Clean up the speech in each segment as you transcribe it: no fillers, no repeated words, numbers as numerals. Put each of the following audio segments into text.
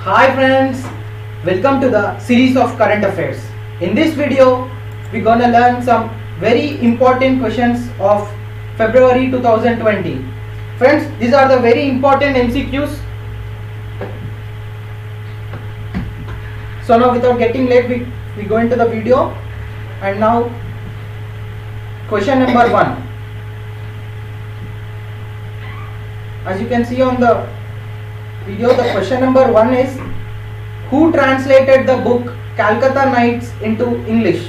Hi friends, welcome to the series of current affairs. In this video, we're gonna learn some very important questions of February 2020. Friends, these are the very important MCQs. So now without getting late, we go into the video. And now question number 1. As you can see on the video, the question number 1 is, who translated the book Calcutta Nights into English?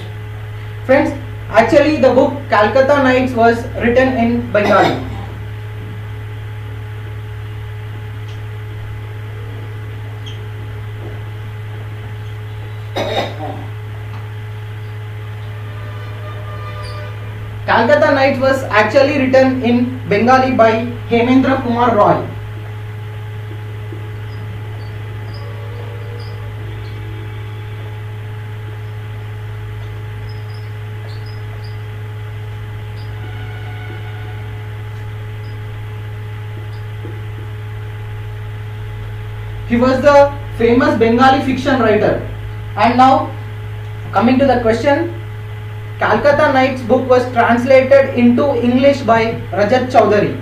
Friends, actually the book Calcutta Nights was written in Bengali. Calcutta Nights was actually written in Bengali by Hemendra Kumar Roy. He was the famous Bengali fiction writer. And now coming to the question, Calcutta Nights book was translated into English by Rajat Chowdhury.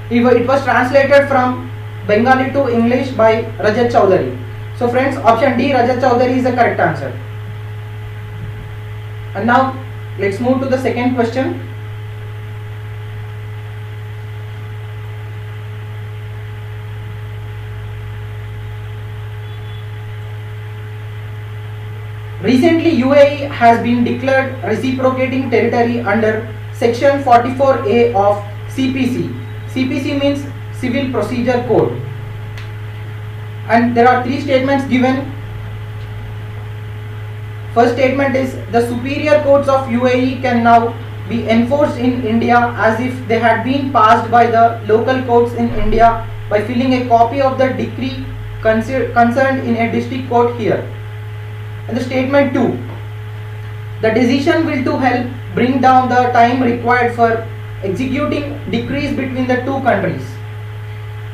It was translated from Bengali to English by Rajat Chowdhury. So friends, option D, Rajat Chowdhury is the correct answer. And now let's move to the second question. Recently, UAE has been declared reciprocating territory under Section 44A of CPC. CPC means Civil Procedure Code. And there are 3 statements given. First statement is, the superior courts of UAE can now be enforced in India as if they had been passed by the local courts in India by filling a copy of the decree concerned in a district court here. And the statement 2, the decision will to help bring down the time required for executing decrees between the 2 countries.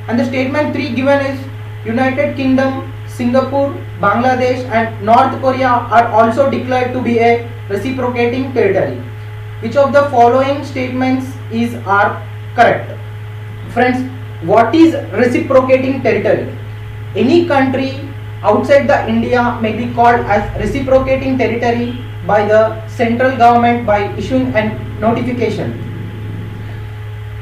And the statement 3 given is, United Kingdom, Singapore, Bangladesh and North Korea are also declared to be a reciprocating territory. Which of the following statements are correct? Friends, what is reciprocating territory? Any country outside the India may be called as reciprocating territory by the central government by issuing a notification.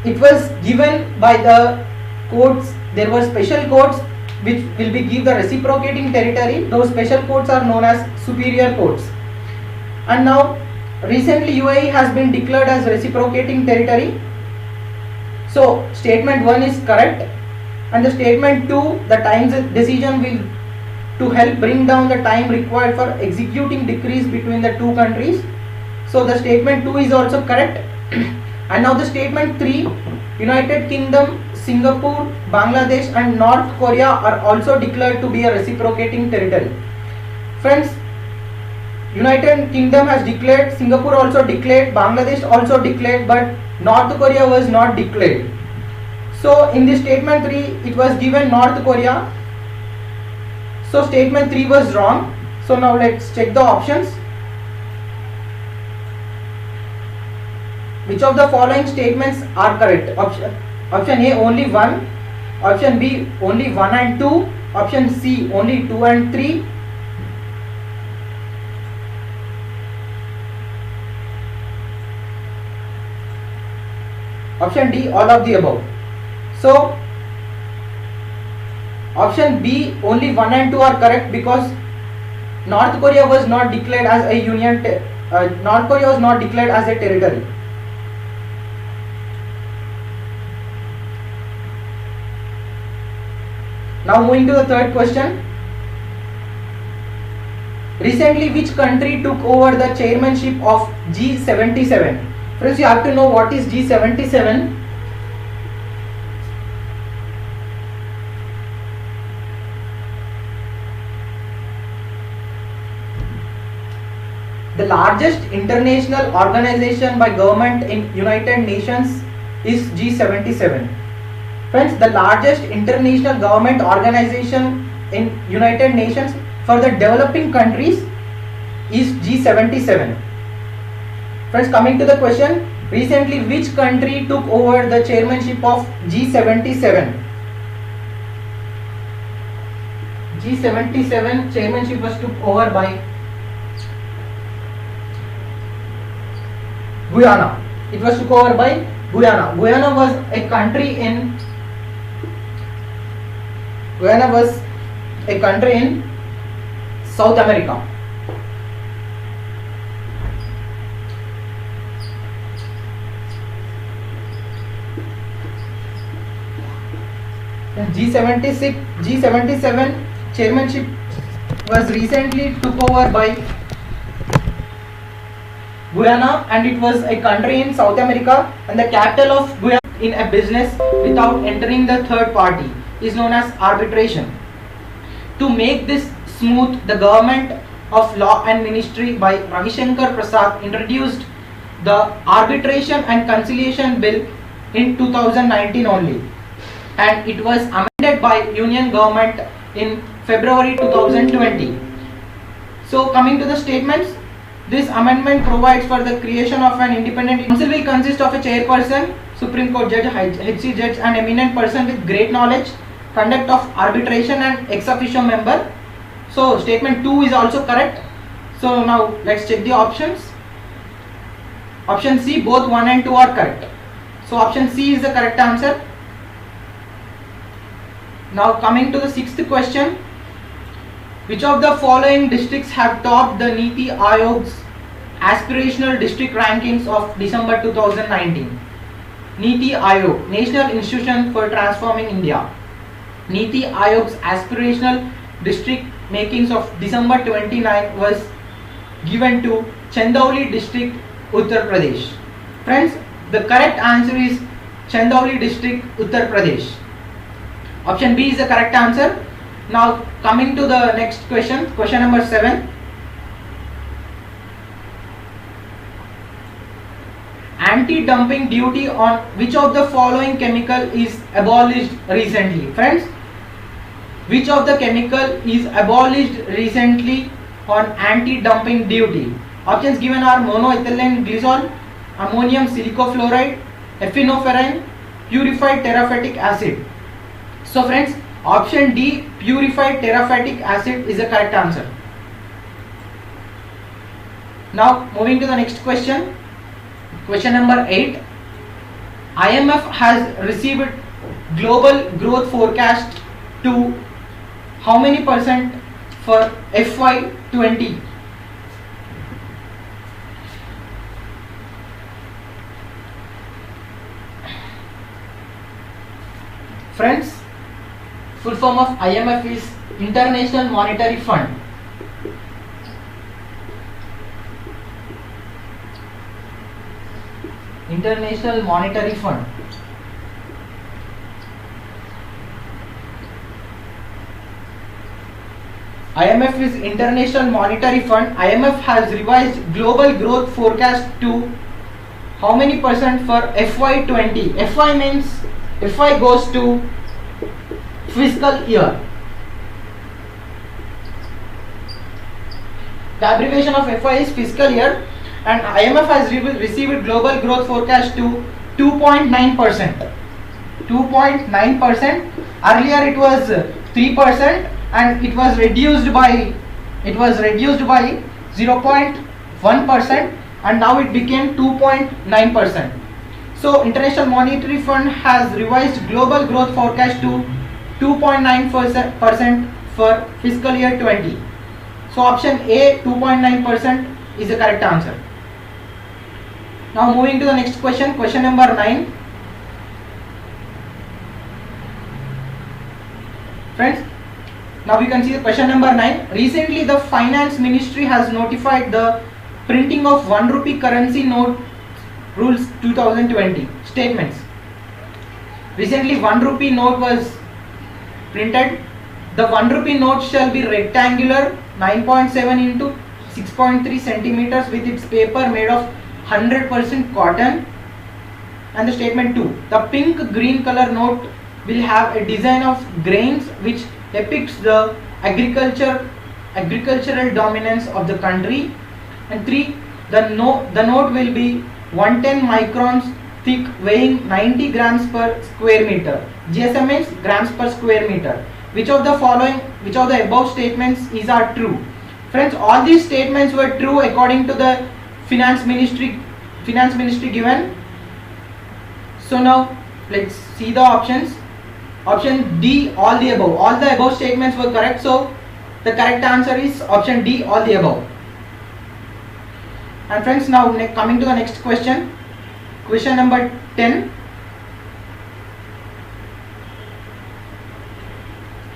It was given by the courts. There were special courts which will be give the reciprocating territory. Those special courts are known as superior courts. And now recently UAE has been declared as reciprocating territory. So statement 1 is correct. And the statement 2, the time's decision will to help bring down the time required for executing decrees between the 2 countries. So the statement 2 is also correct. And now the statement 3, United Kingdom, Singapore, Bangladesh and North Korea are also declared to be a reciprocating territory. Friends, United Kingdom has declared, Singapore also declared, Bangladesh also declared, but North Korea was not declared. So in this statement 3, it was given North Korea. So statement 3 was wrong. So now let's check the options. Which of the following statements are correct? Option A, only 1. Option B, only 1 and 2. Option C, only 2 and 3. Option D, all of the above. So option B, only 1 and 2 are correct because North Korea was not declared as a union. North Korea was not declared as a territory. Now moving to the third question. Recently, which country took over the chairmanship of G77? Friends, you have to know what is G77. The largest international organization by government in United Nations is G77. Friends, the largest international government organization in United Nations for the developing countries is G77. Friends, coming to the question, recently which country took over the chairmanship of G77? G77 chairmanship was took over by Guyana. It was took over by Guyana. Guyana was a country in South America. G77 chairmanship was recently took over by Guyana, and it was a country in South America, and the capital of Guyana in a business without entering the third party is known as arbitration. To make this smooth, the government of law and ministry by Ravi Shankar Prasad introduced the arbitration and conciliation bill in 2019 only, and it was amended by Union government in February 2020. So coming to the statements, this amendment provides for the creation of an independent council will consist of a chairperson, Supreme Court judge, HC judge, and eminent person with great knowledge, conduct of arbitration, and ex officio member. So statement 2 is also correct. So now let's check the options. Option C, both 1 and 2 are correct. So option C is the correct answer. Now coming to the sixth question, which of the following districts have topped the Niti Aayog's aspirational district rankings of December 2019? Niti Aayog, National Institution for Transforming India. Niti Aayog's aspirational district makings of December 29 was given to Chandauli district, Uttar Pradesh. Friends, the correct answer is Chandauli district, Uttar Pradesh. Option B is the correct answer. Now coming to the next question, question number 7. Anti-dumping duty on which of the following chemical is abolished recently? Friends, which of the chemical is abolished recently on anti-dumping duty? Options given are monoethylene glycol, ammonium silicofluoride, epinephrine, purified teraphatic acid. So friends, option D, purified teraphatic acid, is the correct answer. Now moving to the next question, question number 8. IMF has received global growth forecast to how many percent for FY20? Friends, full form of IMF is International Monetary Fund. International Monetary Fund. IMF is International Monetary Fund. IMF has revised global growth forecast to how many percent for FY20? FY means, FY goes to fiscal year. The abbreviation of FY is fiscal year, and IMF has received global growth forecast to 2.9%. 2.9%. Earlier it was 3%, and it was reduced by 0.1%, and now it became 2.9%. So International Monetary Fund has revised global growth forecast to 2.9% for fiscal year 20. So option A, 2.9%, is the correct answer. Now moving to the next question, question number 9. Friends, now we can see the question number 9. Recently the Finance Ministry has notified the printing of 1 rupee currency note rules 2020 statements. Recently 1 rupee note was printed. The 1 rupee note shall be rectangular, 9.7 into 6.3 centimeters, with its paper made of 100% cotton. And the statement 2, the pink green color note will have a design of grains which depicts the agricultural dominance of the country. And 3, the note will be 110 microns thick, weighing 90 grams per square meter. GSM means grams per square meter. Which of the above statements are true? Friends, all these statements were true according to the finance ministry given. So now let's see the options. Option D, all the above. All the above statements were correct. So the correct answer is option D, all the above. And friends, now coming to the next question. Question number 10.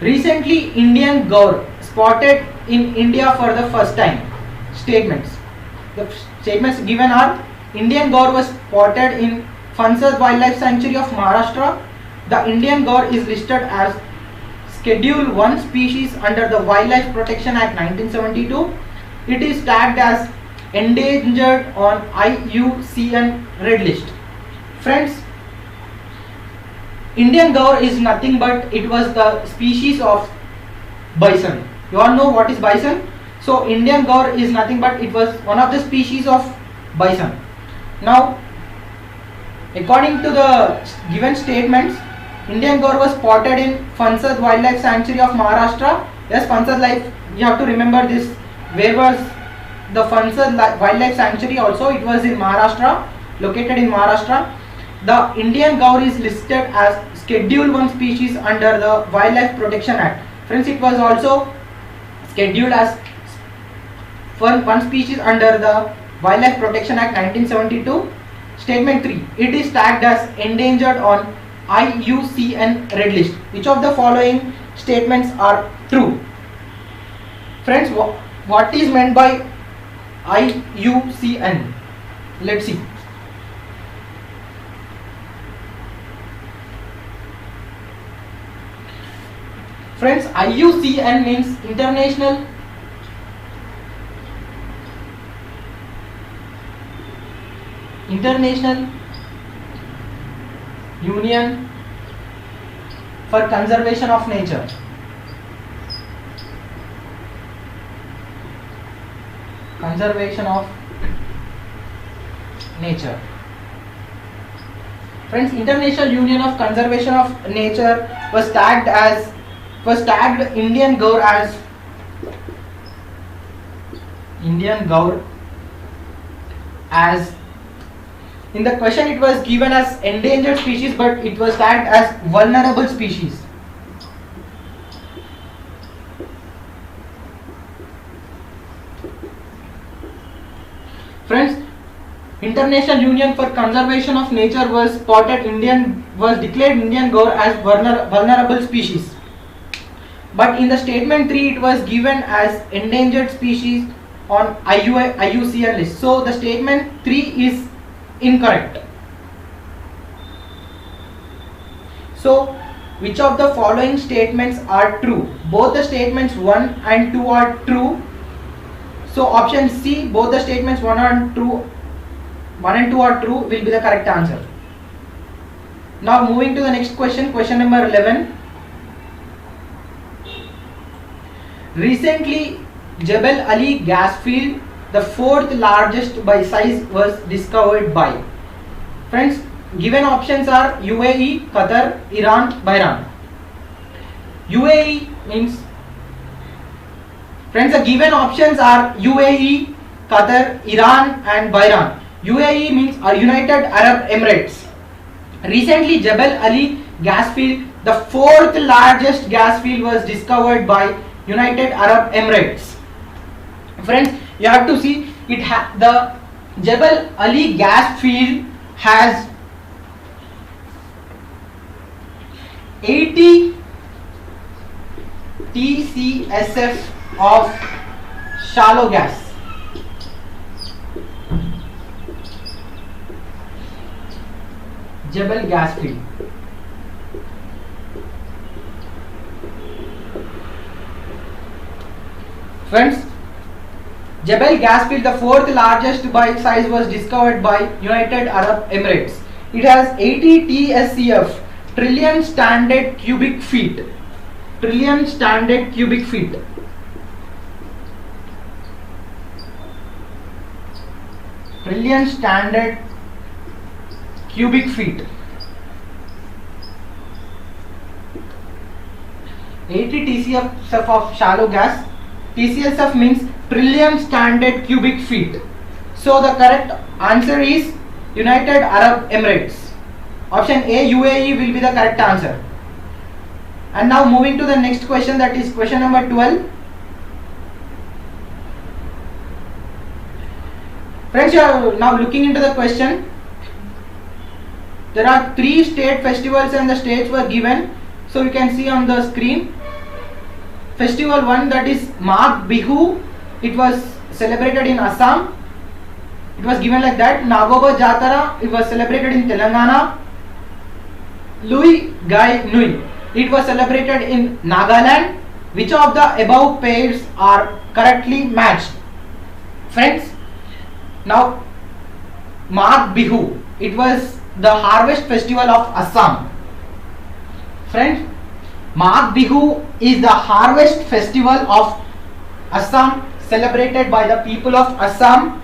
Recently, Indian gaur spotted in India for the first time. Statements. The statements given are: Indian gaur was spotted in Fansad Wildlife Sanctuary of Maharashtra. The Indian gaur is listed as Schedule 1 species under the Wildlife Protection Act 1972. It is tagged as endangered on IUCN Red List. Friends, Indian gaur is nothing but it was the species of bison. You all know what is bison? So Indian gaur is nothing but it was one of the species of bison. Now, according to the given statements, Indian gaur was spotted in Fansad Wildlife Sanctuary of Maharashtra. Yes, Fansad Life, you have to remember this. Where was the Fansad Wildlife Sanctuary? Also, it was in Maharashtra, located in Maharashtra. The Indian gaur is listed as Schedule 1 species under the Wildlife Protection Act. Friends, it was also scheduled as one species under the Wildlife Protection Act 1972. Statement 3. It is tagged as endangered on IUCN Red List. Which of the following statements are true? Friends, what is meant by IUCN? Let's see. Friends, IUCN means International Union for Conservation of Nature. Conservation of Nature. Friends, International Union of Conservation of Nature was tagged Indian gaur as in the question it was given as endangered species, but it was tagged as vulnerable species. Friends, International Union for Conservation of Nature was declared Indian gaur as vulnerable species. But in the statement 3 it was given as endangered species on IUCN list. So the statement 3 is incorrect. So which of the following statements are true? Both the statements 1 and 2 are true. So option C, both the statements 1 and 2 are true will be the correct answer. Now moving to the next question, question number 11. Recently, Jebel Ali gas field, the 4th largest by size, was discovered by. Friends, given options are UAE, Qatar, Iran, Bahrain. UAE means, friends, the given options are UAE, Qatar, Iran and Bahrain. UAE means United Arab Emirates. Recently, Jebel Ali gas field, the 4th largest gas field, was discovered by United Arab Emirates. Friends, you have to see the Jebel Ali gas field has 80 TCSF of shallow gas. Jebel gas field. Friends, Jebel gas field, the 4th largest by size, was discovered by United Arab Emirates. It has 80 TSCF, trillion standard cubic feet. Trillion standard cubic feet. Trillion standard cubic feet. 80 TCF of shallow gas. TCSF means trillion standard cubic feet. So the correct answer is United Arab Emirates. Option A, UAE will be the correct answer. And now moving to the next question, that is question number 12. Friends, you are now looking into the question. There are 3 state festivals and the states were given. So you can see on the screen. Festival 1, that is Magh Bihu. It was celebrated in Assam. It was given like that. Nagoba Jatara, it was celebrated in Telangana. Lui Gai Nui, it was celebrated in Nagaland. Which of the above pairs are correctly matched? Friends, now Magh Bihu, it was the harvest festival of Assam. Friends, Magh Bihu is the harvest festival of Assam, celebrated by the people of Assam.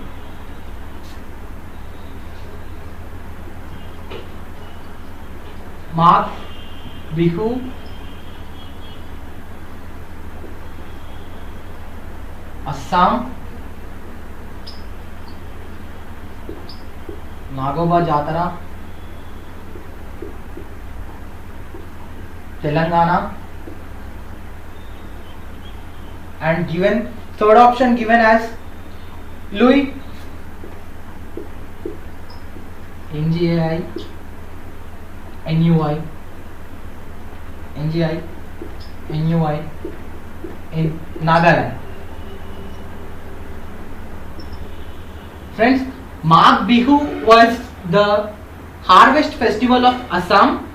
Magh Bihu, Assam. Nagoba Jatara, Telangana. And given third option given as Lui, NGI, NUI, NGI, NUI in Nagaland. Friends, Magh Bihu was the harvest festival of Assam,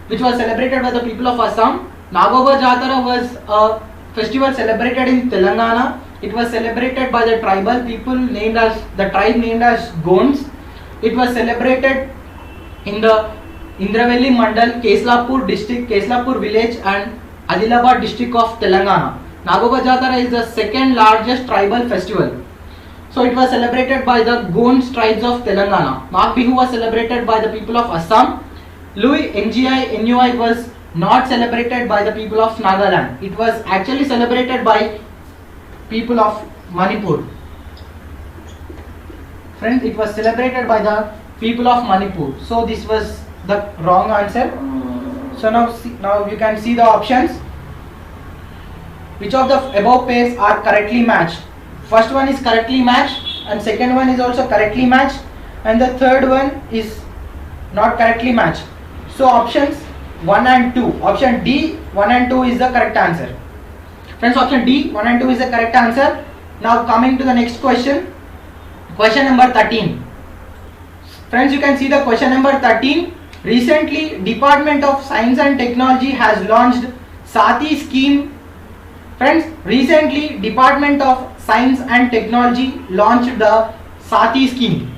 which was celebrated by the people of Assam. Nagoba Jatara was a festival celebrated in Telangana. It was celebrated by the tribal people named as the tribe named as Gonds. It was celebrated in the Indravelli Mandal, Keslapur district, Keslapur village and Adilabad district of Telangana. Nagoba Jatara is the second largest tribal festival. So it was celebrated by the Gonds tribes of Telangana. Magh Bihu was celebrated by the people of Assam. Lui, NGI, NUI was not celebrated by the people of Nagaland. It was actually celebrated by people of Manipur. Friends, it was celebrated by the people of Manipur. So this was the wrong answer. So now you can see the options. Which of the above pairs are correctly matched? First one is correctly matched and second one is also correctly matched and the third one is not correctly matched. So options 1 and 2. Option D 1 and 2 is the correct answer. Friends, option D 1 and 2 is the correct answer. Now coming to the next question. Question number 13. Friends, you can see the question number 13. Recently, Department of Science and Technology has launched Sati scheme. Friends, recently Department of Science and Technology launched the Sati scheme.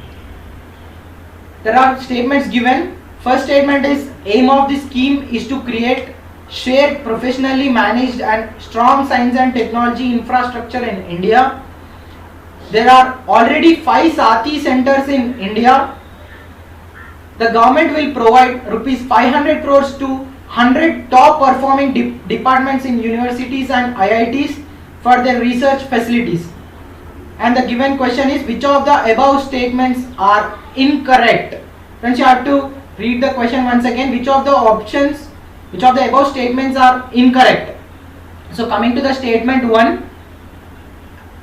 There are statements given. First statement is aim of the scheme is to create shared, professionally managed and strong science and technology infrastructure in India. There are already 5 Sati centers in India. The government will provide rupees 500 crores to 100 top performing departments in universities and IITs for their research facilities. And the given question is which of the above statements are incorrect? Friends, you have to read the question once again. Which of the options, which of the above statements are incorrect? So coming to the statement 1,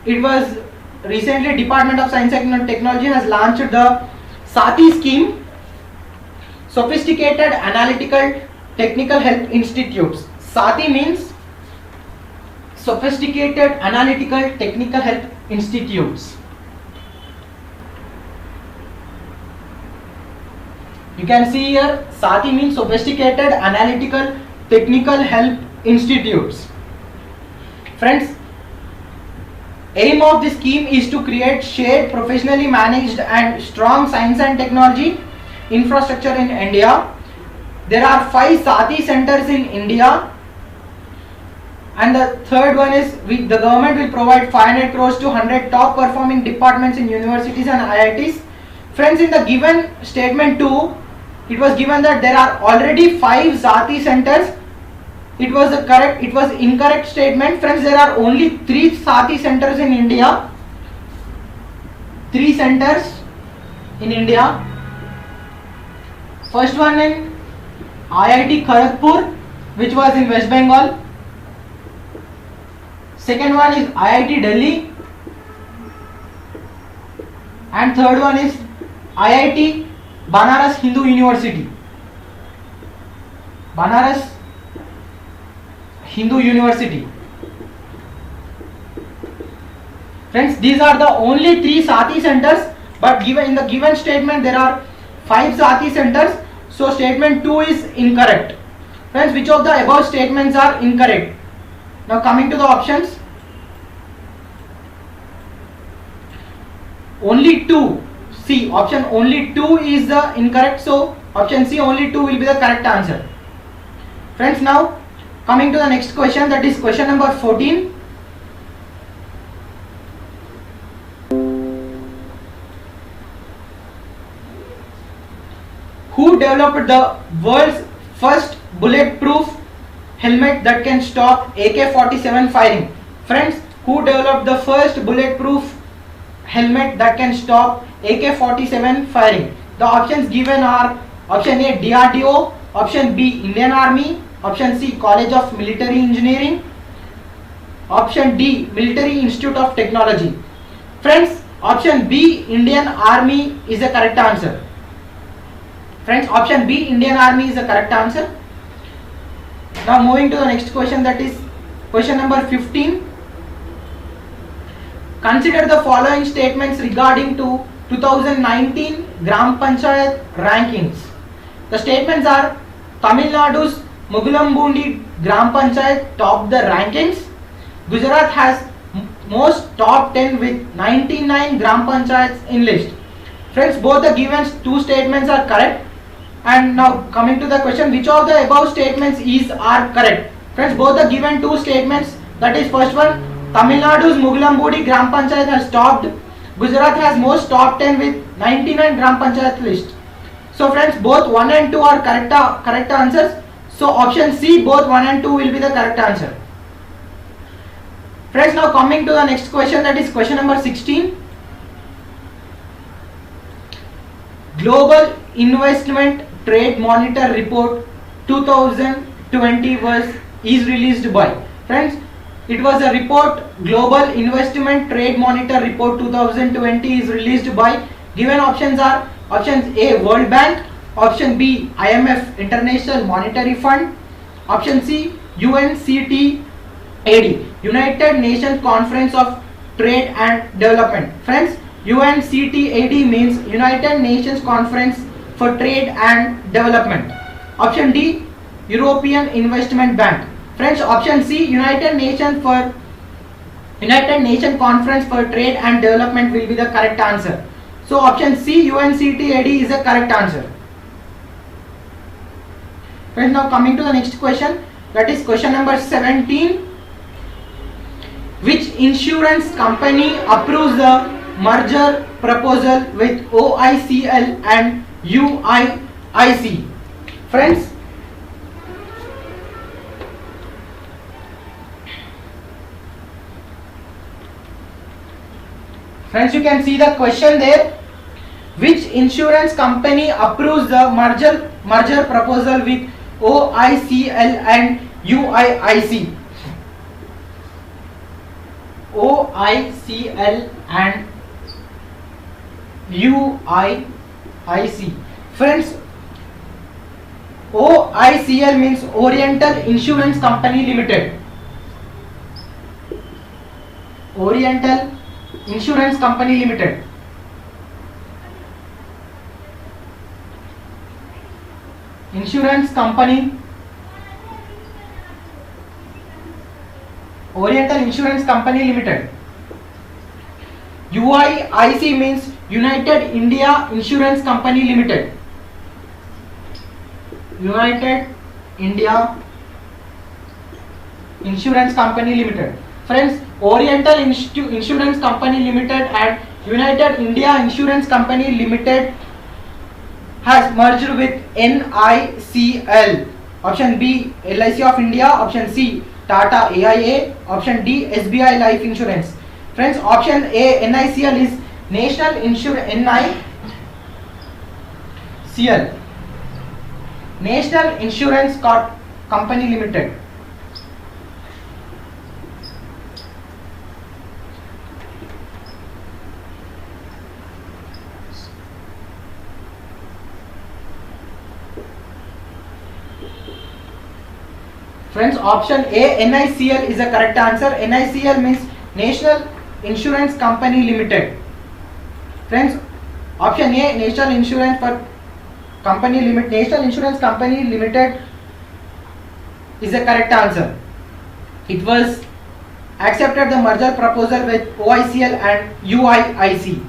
it was recently Department of Science and Technology has launched the Sati scheme, Sophisticated Analytical Technical Help Institutes. Sati means Sophisticated Analytical Technical Help Institutes. You can see here Sati means Sophisticated Analytical Technical Help Institutes. Friends, aim of this scheme is to create shared, professionally managed and strong science and technology infrastructure in India. there are 5 Sati centers in India. And the third one is the government will provide 500 crores to 100 top performing departments in universities and IITs. Friends, in the given statement 2, it was given that there are already 5 Sati centers. It was incorrect statement. Friends, there are only 3 Sati centers in India. 3 centers in India. First one in IIT Kharagpur, which was in West Bengal. Second one is IIT Delhi, and third one is IIT Banaras Hindu University. Banaras Hindu University. Friends, these are the only 3 Sati centers, but in the given statement there are 5 Sati centers, so statement 2 is incorrect. Friends, which of the above statements are incorrect? Now coming to the options, only 2, C, option only 2 is the incorrect, so option C, only 2 will be the correct answer. Friends, now coming to the next question, that is question number 14. Who developed the world's first bulletproof helmet that can stop AK-47 firing? Friends, who developed the first bulletproof helmet that can stop AK-47 firing? The options given are option A, DRDO, option B, Indian Army, option C, College of Military Engineering, option D, Military Institute of Technology. Friends, option B, Indian Army is the correct answer. Friends, option B, Indian Army is the correct answer. Now moving to the next question, that is question number 15. Consider the following statements regarding to 2019 Gram Panchayat rankings. The statements are: Tamil Nadu's Mugulambundi Gram Panchayat topped the rankings. Gujarat has most top 10 with 99 Gram Panchayats in list. Friends, both the given 2 statements are correct. And now coming to the question, which of the above statements are correct? Friends, both the given 2 statements, that is first one, Tamil Nadu's Mugulambundi Gram Panchayat has topped. Gujarat has most top 10 with 99 Gram Panchayat list. So friends, both 1 and 2 are correct answers. So option C, both 1 and 2 will be the correct answer. Friends, now coming to the next question, that is question number 16. Global Investment Trade Monitor Report 2020 is released by. Friends, it was a report, Global Investment Trade Monitor Report 2020 is released by. Given options are options A, World Bank, option B, IMF, International Monetary Fund, option C, UNCTAD, United Nations Conference of Trade and Development. Friends, UNCTAD means United Nations Conference for Trade and Development. Option D, European Investment Bank. Friends, option C, United Nations Conference for Trade and Development will be the correct answer. So option C, UNCTAD is the correct answer. Friends, now coming to the next question, that is question number 17. Which insurance company approves the merger proposal with OICL and UIIC? Friends, you can see the question there. Which insurance company approves the merger proposal with OICL and UIIC? OICL and UIIC. Friends, OICL means Oriental Insurance Company Limited. Oriental Insurance Company Limited. Insurance Company, Oriental Insurance Company Limited. UIIC means United India Insurance Company Limited. United India Insurance Company Limited. Friends, Oriental Insurance Company Limited and United India Insurance Company Limited has merged with NICL. Option B, LIC of India. Option C, Tata AIA. Option D, SBI Life Insurance. Friends, option A, NICL is National Insurance NICL, National Insurance Company Limited. Friends, option A, NICL is the correct answer. NICL means National Insurance Company Limited. Friends, option A, National Insurance Company Limited is the correct answer. It was accepted the merger proposal with OICL and UIIC.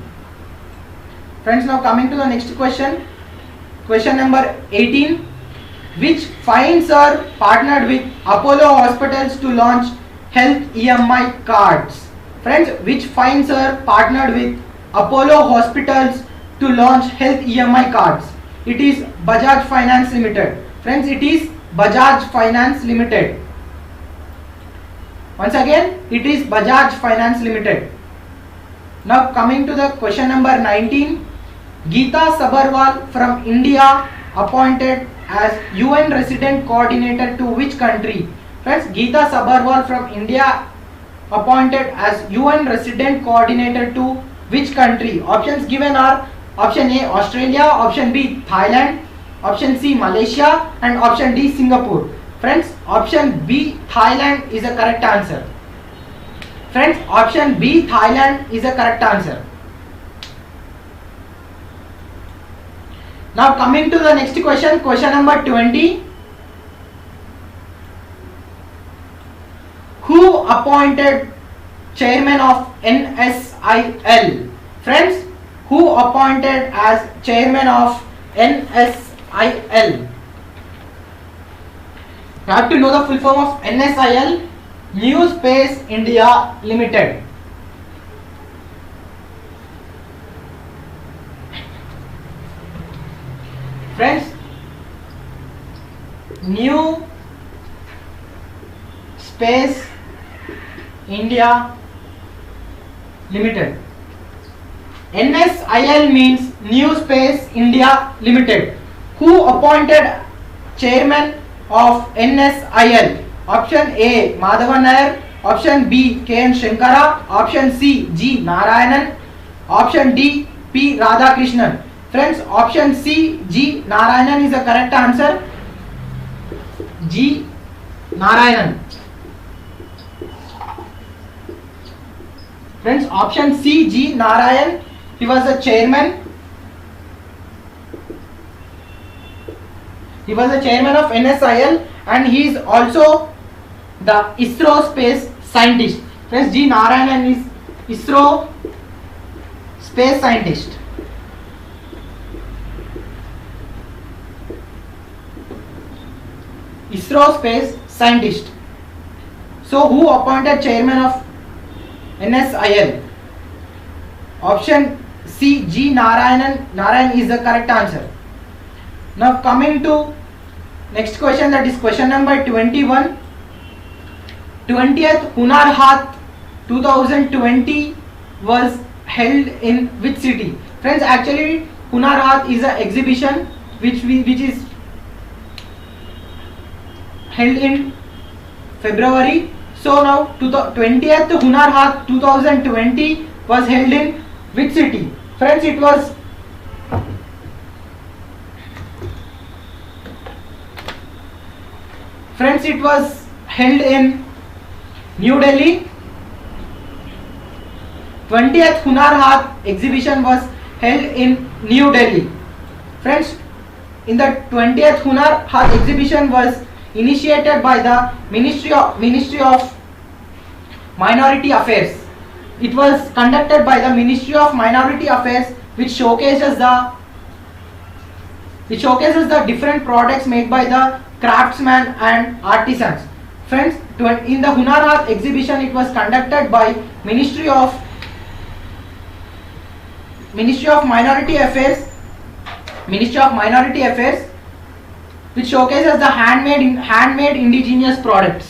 Friends, now coming to the next question. Question number 18. Which funds are partnered with Apollo Hospitals to launch health EMI cards? Friends, which funds are partnered with Apollo Hospitals to launch health EMI cards? It is Bajaj Finance Limited. Friends, it is Bajaj Finance Limited. Once again, it is Bajaj Finance Limited. Now coming to the question number 19. Geeta Sabharwal from India appointed as UN Resident Coordinator to which country? Friends, Geeta Sabharwal from India appointed as UN Resident Coordinator to which country? Options given are option A, Australia, option B, Thailand, option C, Malaysia, and option D, Singapore. Friends, option B, Thailand is the correct answer. Friends, option B, Thailand is the correct answer. Now coming to the next question, question number 20. Who appointed chairman of NSIL? Friends, who appointed as chairman of NSIL? You have to know the full form of NSIL, New Space India Limited. Friends, New Space India Limited. NSIL means New Space India Limited. Who appointed chairman of NSIL? Option A, Madhavan Nair. Option B, KN Shankara. Option C, G Narayanan. Option D, P Radhakrishnan. Friends, option C, G Narayanan is the correct answer. G Narayanan. Friends, option C, G Narayan, he was the chairman. He was the chairman of NSIL and he is also the ISRO space scientist. Friends, G Narayanan is ISRO space scientist. ISRO space scientist. So who appointed chairman of NSIL? Option C, G Narayanan. Narayan is the correct answer. Now coming to next question, that is question number 21. 20th Hunar Haat 2020 was held in which city? Friends, actually Hunar Haat is an exhibition which is held in February. So now 20th Hunar Haat 2020 was held in which city? Friends, it was held in New Delhi. 20th Hunar Haat exhibition was held in New Delhi. Friends, in the 20th Hunar Haat exhibition was initiated by the Ministry of Minority Affairs. It was conducted by the Ministry of Minority Affairs, which showcases It showcases the different products made by the craftsmen and artisans. Friends, in the Hunar Haat exhibition, it was conducted by Ministry of Minority Affairs, which showcases the handmade indigenous products.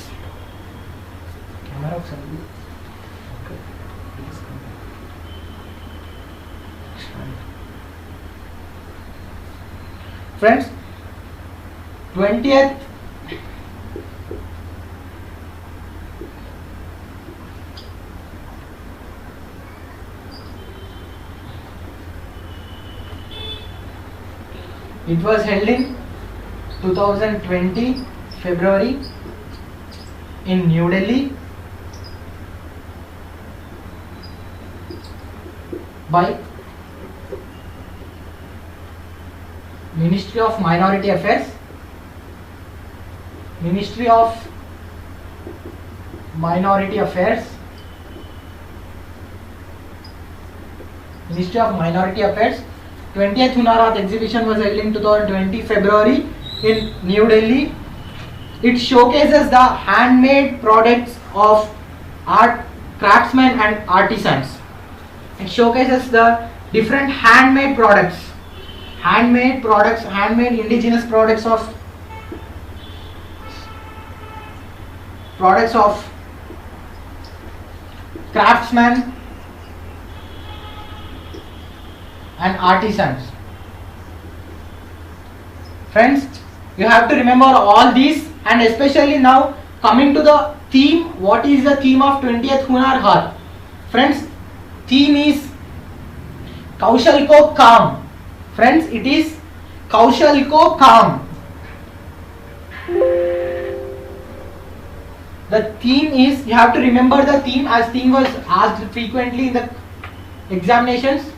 Friends, 20th it was held in 2020 February in New Delhi by Ministry of Minority Affairs, Ministry of Minority Affairs, 20th Hunar Haat exhibition was held in 2020 February in New Delhi. It showcases the handmade products of art craftsmen and artisans. It showcases the different handmade indigenous products of craftsmen and artisans. Friends, you have to remember all these, and especially now coming to the theme. What is the theme of 20th Hunar Haat? Friends, theme is Kaushal Ko Kaam. Friends, it is Kaushal Ko Kaam. The theme is, you have to remember the theme, as theme was asked frequently in the examinations.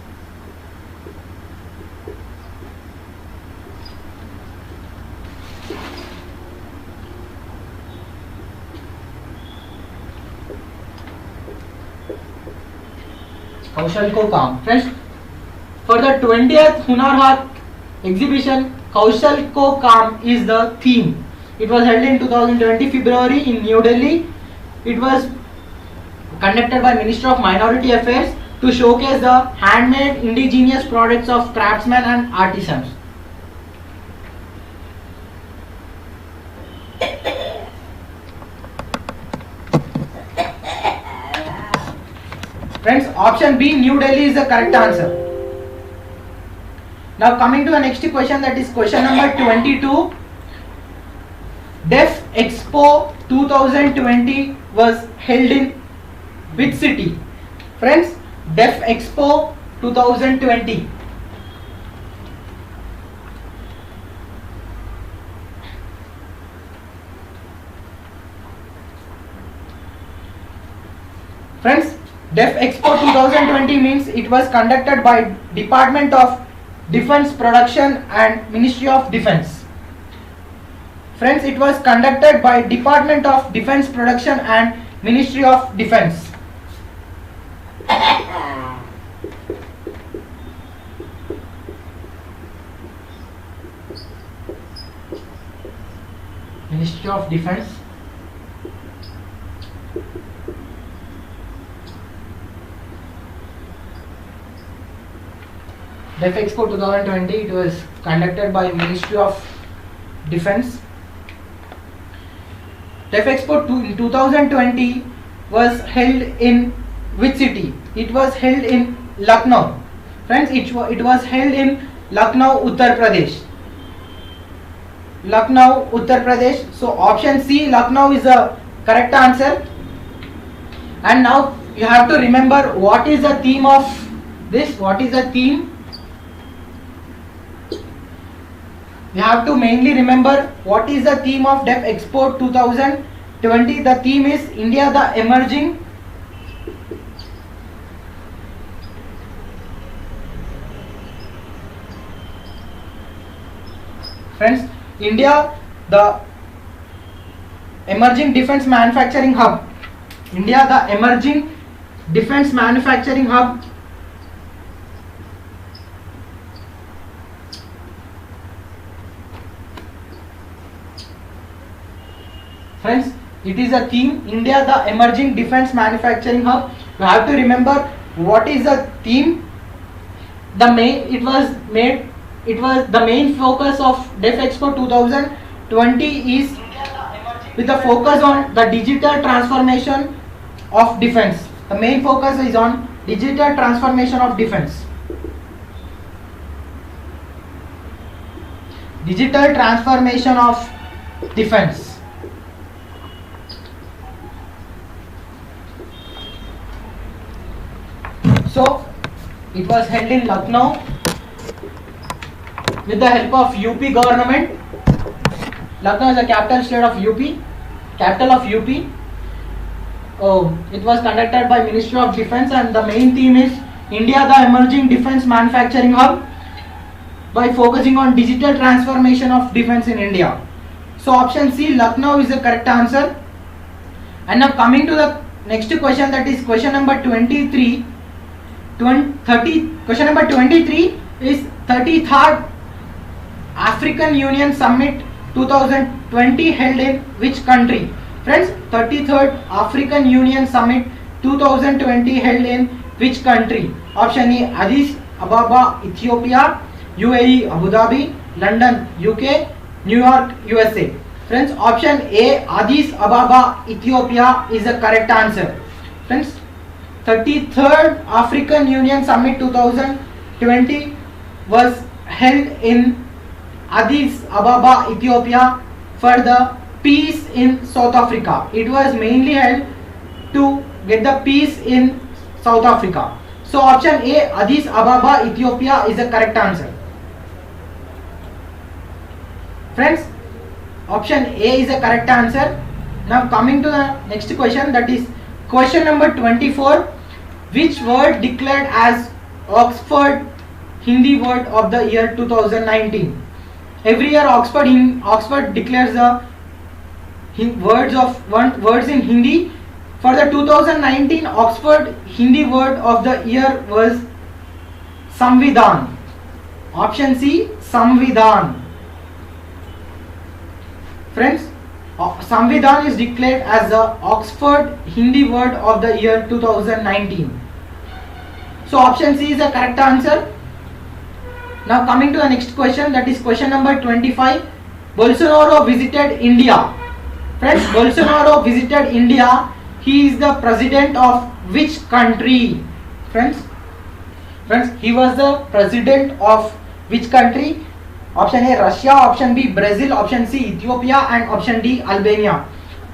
Kaushal Ko Kaam. Friends, for the 20th Hunar Haat exhibition, Kaushal Ko Kaam is the theme. It was held in 2020 February in New Delhi. It was conducted by Ministry of Minority Affairs to showcase the handmade indigenous products of craftsmen and artisans. Friends, option B, New Delhi, is the correct answer. Now coming to the next question, that is question number 22. Deaf Expo 2020 was held in which city? Friends, Deaf Expo 2020. Friends, Deaf Expo 2020 means it was conducted by Department of Defense Production and Ministry of Defense. Friends, it was conducted by Department of Defense Production and Ministry of Defense. Ministry of Defense. Deaf Expo 2020, it was conducted by Ministry of Defense. Deaf Expo 2020 was held in which city? It was held in Lucknow. Friends, it was held in Lucknow, Uttar Pradesh. Lucknow, Uttar Pradesh. So option C, Lucknow, is the correct answer. And now you have to remember what is the theme of this. What is the theme? You have to mainly remember what is the theme of Deaf Expo 2020. The theme is India the Emerging. Friends, India the Emerging Defense Manufacturing Hub. India the Emerging Defense Manufacturing Hub. It is a theme. India, the emerging defense manufacturing hub. You have to remember what is the theme. The main the main focus of Def Expo 2020 is with the focus on the digital transformation of defense. The main focus is on digital transformation of defense. Digital transformation of defense. So it was held in Lucknow with the help of UP government. Lucknow is the capital state of UP. Capital of UP. It was conducted by Ministry of Defence, and the main theme is India, the emerging defence manufacturing hub, by focusing on digital transformation of defence in India. So option C, Lucknow, is the correct answer. And now coming to the next question, that is question number 23. Question number 23 is 33rd African Union Summit 2020 held in which country? Friends, 33rd African Union Summit 2020 held in which country? Option A, Addis Ababa, Ethiopia; UAE, Abu Dhabi; London, UK; New York, USA. Friends, option A, Addis Ababa, Ethiopia, is the correct answer. Friends, 33rd African Union Summit 2020 was held in Addis Ababa, Ethiopia, for the peace in South Africa. It was mainly held to get the peace in South Africa. So option A, Addis Ababa, Ethiopia, is the correct answer. Friends, option A is the correct answer. Now coming to the next question, that is question number 24. Which word declared as Oxford Hindi Word of the Year 2019? Every year Oxford declares the words in Hindi. For the 2019 Oxford Hindi Word of the Year was Samvidhan. Option C, Samvidhan. Friends, Samvidhan is declared as the Oxford Hindi Word of the Year 2019. So option C is the correct answer. Now coming to the next question, that is question number 25. Bolsonaro visited India. Friends, Bolsonaro visited India. He is the president of which country? Friends, he was the president of which country? Option A, Russia; option B, Brazil; option C, Ethiopia; and option D, Albania.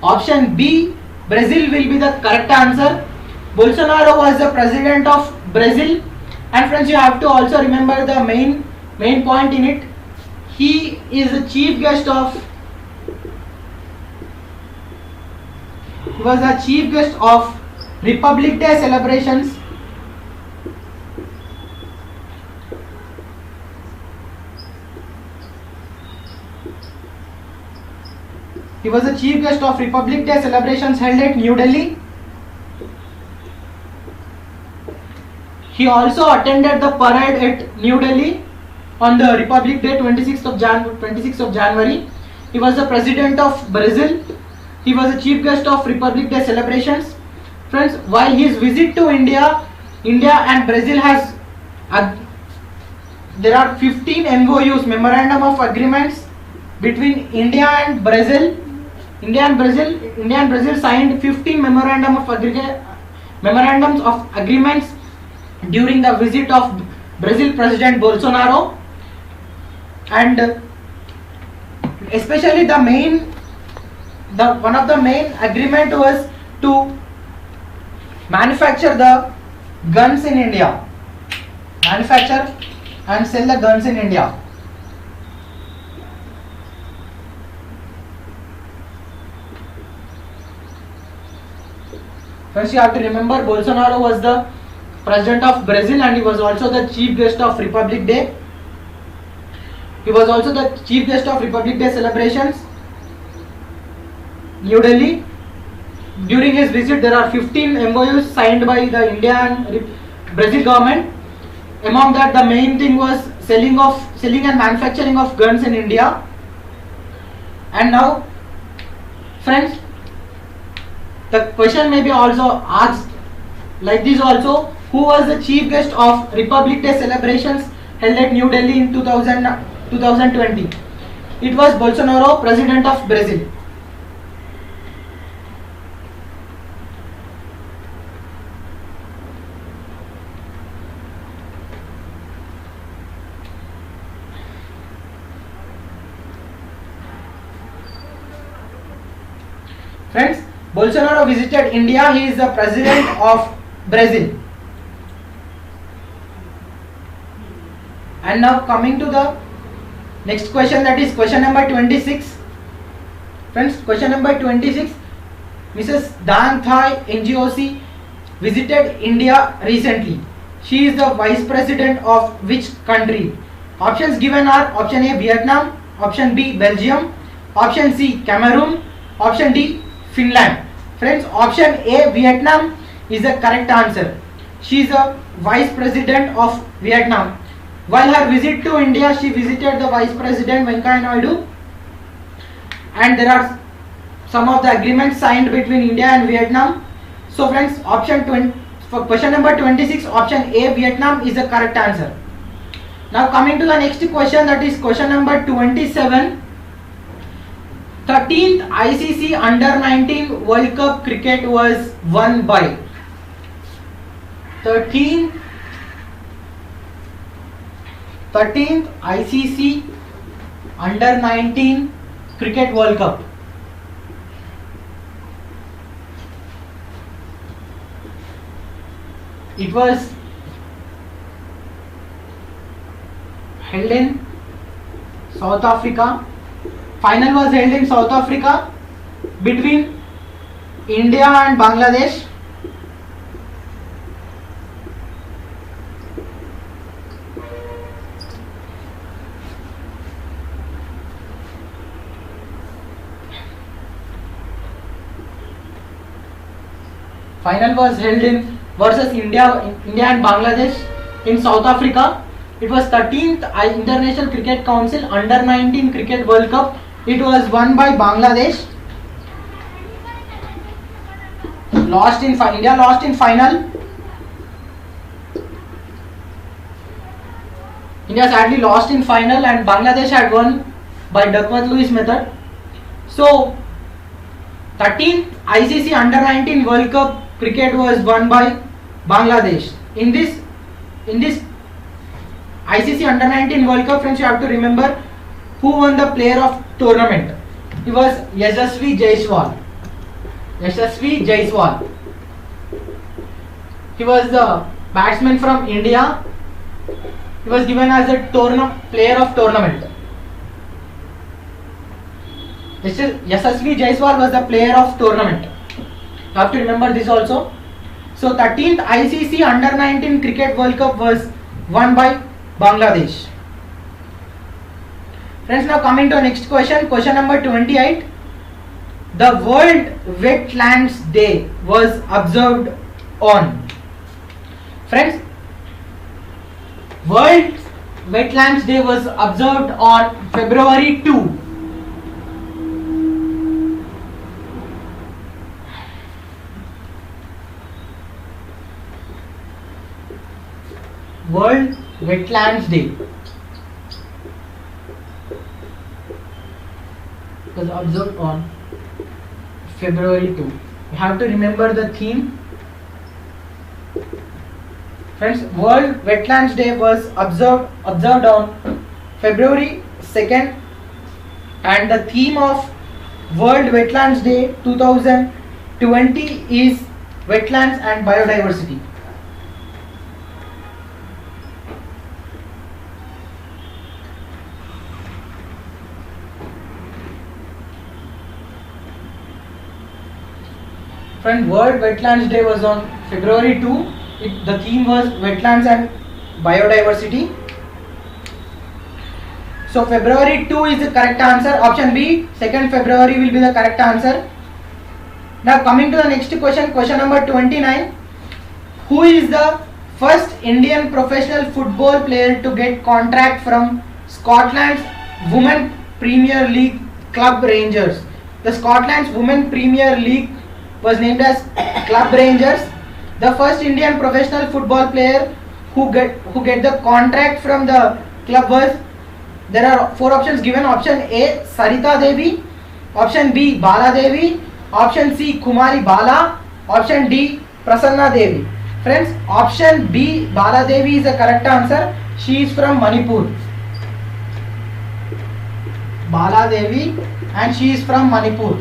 Option B, Brazil, will be the correct answer. Bolsonaro was the president of Brazil. And friends, you have to also remember the main point in it. He is the chief guest of Republic Day celebrations. He was the chief guest of Republic Day celebrations held at New Delhi. He also attended the parade at New Delhi on the Republic Day, 26th of January. He was the president of Brazil. He was the chief guest of Republic Day celebrations. Friends, while his visit to India and Brazil has there are 15 MOUs, memorandum of agreements, between India and Brazil. India and Brazil signed 15 memorandums of agreements during the visit of Brazil President Bolsonaro. And especially one of the main agreement was to manufacture the guns in India. Manufacture and sell the guns in India. First, you have to remember Bolsonaro was the president of Brazil and he was also the chief guest of Republic Day. He was also the chief guest of Republic Day celebrations, New Delhi. During his visit, there are 15 MOUs signed by the India and Brazil government. Among that, the main thing was selling and manufacturing of guns in India. And now, friends, The question may be also asked like this also. Who was the chief guest of Republic Day celebrations held at New Delhi in 2020? It was Bolsonaro, President of Brazil. Friends, Bolsonaro visited India. He is the president of Brazil. And now coming to the next question, that is question number 26. Friends, question number 26. Mrs. Dan Thai NGOC visited India recently. She is the vice president of which country? Options given are option A Vietnam, option B Belgium, option C Cameroon, option D Finland. Friends, option A Vietnam is the correct answer. She is a vice president of Vietnam. While her visit to India, she visited the vice president Venkaiah Naidu, and there are some of the agreements signed between India and Vietnam. So friends, option 20 for question number 26, option A Vietnam is the correct answer. Now coming to the next question, that is question number 27. 13th ICC Under-19 World Cup cricket was won by 13th ICC Under-19 Cricket World Cup. It was held in South Africa. Final was held in South Africa between India and Bangladesh. Final was held in versus India and Bangladesh in South Africa. It was 13th International Cricket Council Under-19 Cricket World Cup. It was won by Bangladesh. India lost in final. India sadly lost in final, and Bangladesh had won by Duckworth-Lewis method. So 13th ICC Under-19 World Cup cricket was won by Bangladesh. In this ICC Under-19 World Cup, friends, you have to remember who won the player of tournament. It was Yashasvi Jaiswal. He was the batsman from India. He was given as a player of tournament. Yashasvi Jaiswal was the player of tournament. You have to remember this also. So 13th ICC Under-19 Cricket World Cup was won by Bangladesh. Friends, now coming to the next question, question number 28. The World Wetlands Day was observed on. Friends, World Wetlands Day was observed on February 2. World Wetlands Day was observed on February 2. You have to remember the theme. Friends, World Wetlands Day was observed on February 2nd, and the theme of World Wetlands Day 2020 is Wetlands and Biodiversity. Friend, World Wetlands Day was on February 2. The theme was Wetlands and Biodiversity. So February 2 is the correct answer. Option B, 2nd February will be the correct answer. Now coming to the next question, question number 29. Who is the first Indian professional football player to get contract from Scotland's Women Premier League club Rangers? The Scotland's Women Premier League was named as Club Rangers. The first Indian professional football player who get the contract from the club was, there are four options given. Option A, Sarita Devi. Option B, Bala Devi. Option C, Kumari Bala. Option D, Prasanna Devi. Friends, option B, Bala Devi is the correct answer. She is from Manipur. Bala Devi, and she is from Manipur.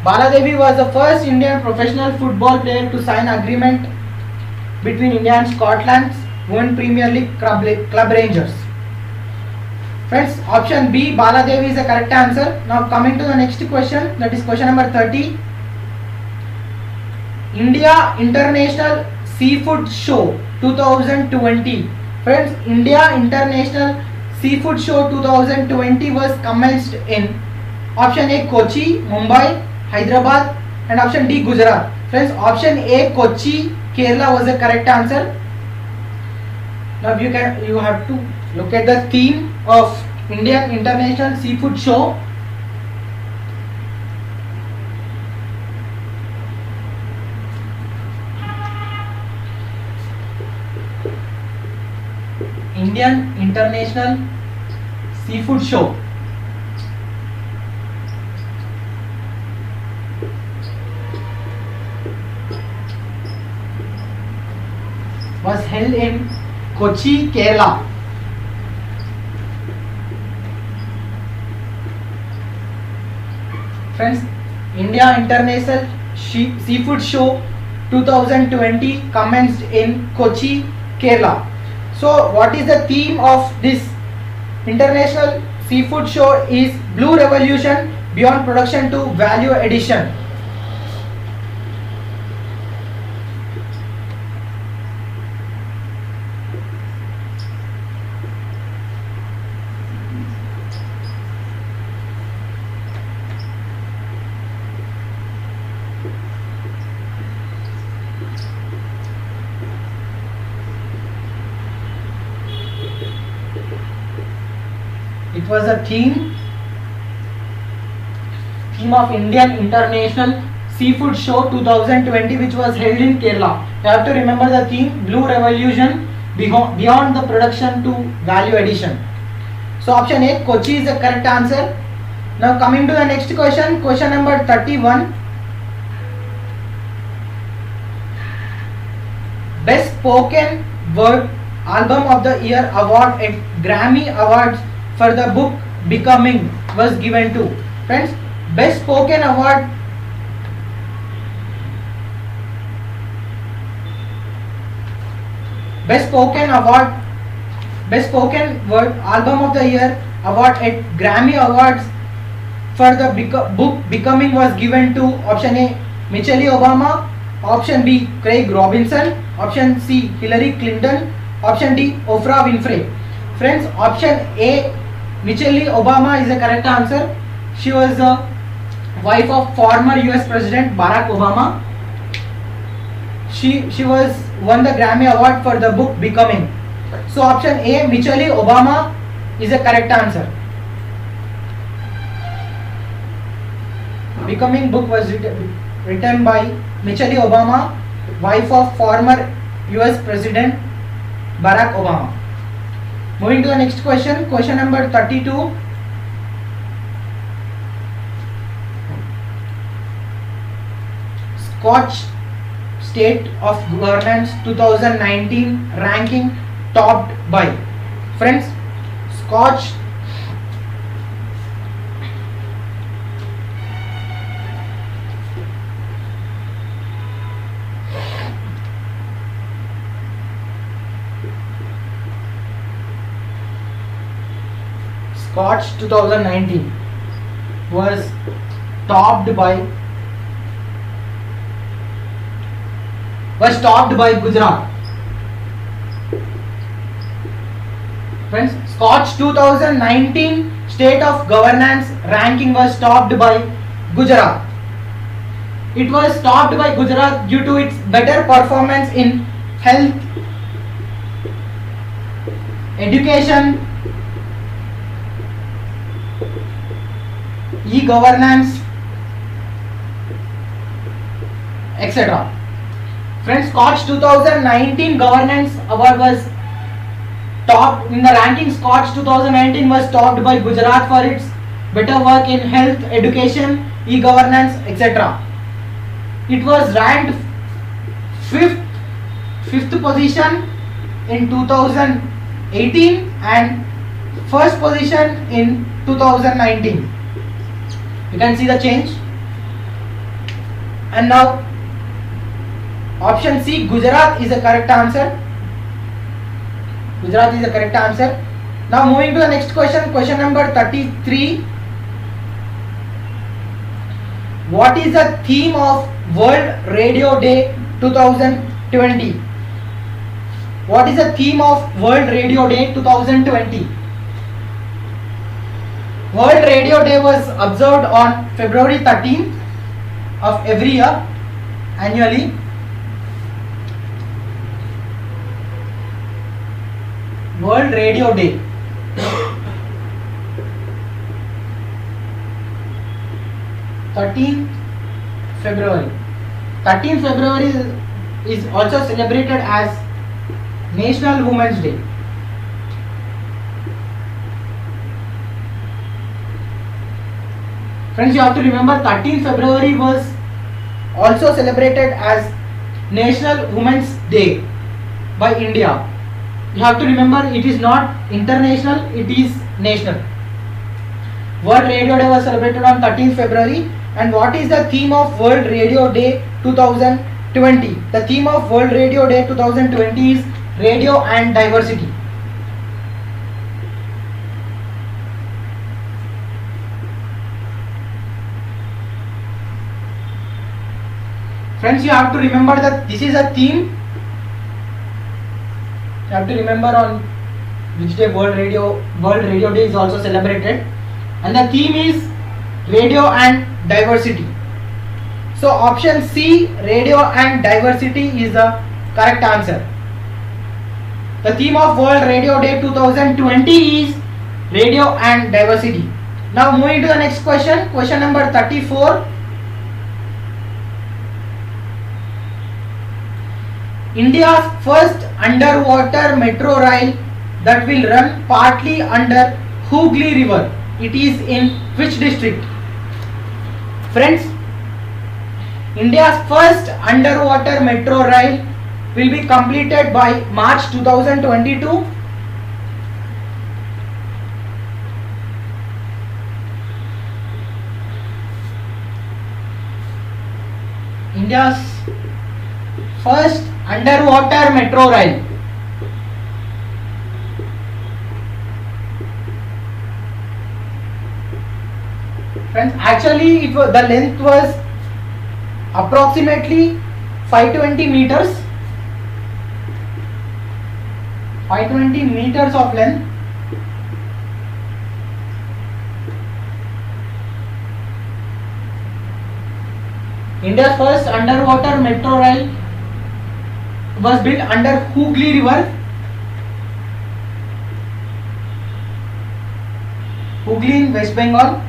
Bala Devi was the first Indian professional football player to sign agreement between India and Scotland's Women Premier League Club Rangers. Friends, option B, Bala Devi is the correct answer. Now coming to the next question, that is question number 30. India International Seafood Show 2020. Friends, India International Seafood Show 2020 was commenced in option A, Kochi, Mumbai, Hyderabad, and option D, Gujarat. Friends, option A, Kochi, Kerala was the correct answer. Now you have to look at the theme of Indian International Seafood Show. Indian International Seafood Show. Was held in Kochi, Kerala. Friends, India International Seafood Show 2020 commenced in Kochi, Kerala. So what is the theme of this International Seafood Show? Is Blue Revolution, beyond production to value addition. It was a theme of Indian International Seafood Show 2020, which was held in Kerala. You have to remember the theme, Blue Revolution, beyond the production to value addition. So option A, Kochi, is the correct answer. Now coming to the next question, question number 31. Best Spoken Word Album of the Year award at Grammy Awards for the book Becoming was given to. Friends, Best Spoken Award Best Spoken Word Album of the Year award at Grammy Awards for the book Becoming was given to option A, Michelle Obama, option B, Craig Robinson, option C, Hillary Clinton, option D, Oprah Winfrey. Friends, option A, Michelle Obama, is the correct answer. She was the wife of former US President Barack Obama. She was won the Grammy Award for the book Becoming. So option A, Michelle Obama, is the correct answer. Becoming book was written by Michelle Obama, wife of former US President Barack Obama. Moving to the next question, question number 32. Scotch State of Governance 2019 ranking topped by. Friends, Scotch Scotch 2019 was topped by Gujarat. Friends, Scotch 2019 State of Governance ranking was topped by Gujarat. It was topped by Gujarat due to its better performance in health, education, e-governance, etc. Friends, Scotch 2019 governance award was topped in the ranking. Scotch 2019 was topped by Gujarat for its better work in health, education, e-governance, etc. It was ranked fifth position in 2018 and first position in 2019. You can see the change. And now option C, Gujarat is the correct answer. Gujarat is the correct answer. Now moving to the next question, question number 33. What is the theme of World Radio Day 2020? What is the theme of World Radio Day 2020? World Radio Day was observed on February 13th of every year annually. World Radio Day. February 13th February is also celebrated as National Women's Day. Friends, you have to remember 13th February was also celebrated as National Women's Day by India. You have to remember it is not international, it is national. World Radio Day was celebrated on 13th February. And what is the theme of World Radio Day 2020? The theme of World Radio Day 2020 is Radio and Diversity. Friends, you have to remember that this is a theme. You have to remember on which day World Radio Day is also celebrated. And the theme is Radio and Diversity. So option C, Radio and Diversity, is the correct answer. The theme of World Radio Day 2020 is Radio and Diversity. Now moving to the next question, question number 34. India's first underwater metro rail that will run partly under Hooghly River. It is in which district? Friends, India's first underwater metro rail will be completed by March 2022. India's first underwater metro rail. Friends, actually the length was approximately 520 meters. 520 meters of length. India's first underwater metro rail was built under Hooghly River. Hooghly in West Bengal.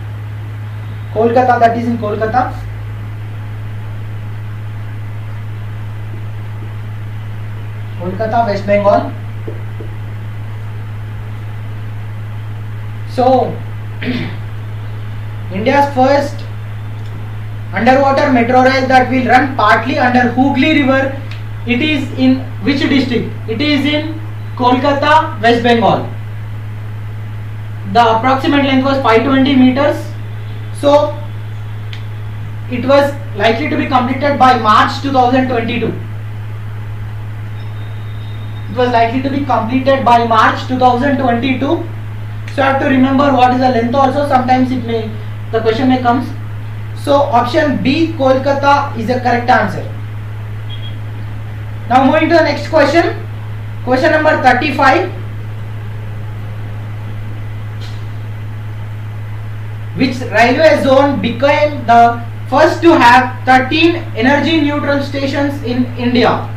Kolkata, that is in Kolkata. Kolkata, West Bengal. So, India's first underwater metro rail that will run partly under Hooghly River. It is in which district? It is in Kolkata, West Bengal. The approximate length was 520 meters. So, it was likely to be completed by March 2022. It was likely to be completed by March 2022. So, you have to remember what is the length also. Sometimes the question may come. So, option B, Kolkata, is the correct answer. Now, moving to the next question. Question number 35. Which railway zone became the first to have 13 energy neutral stations in India?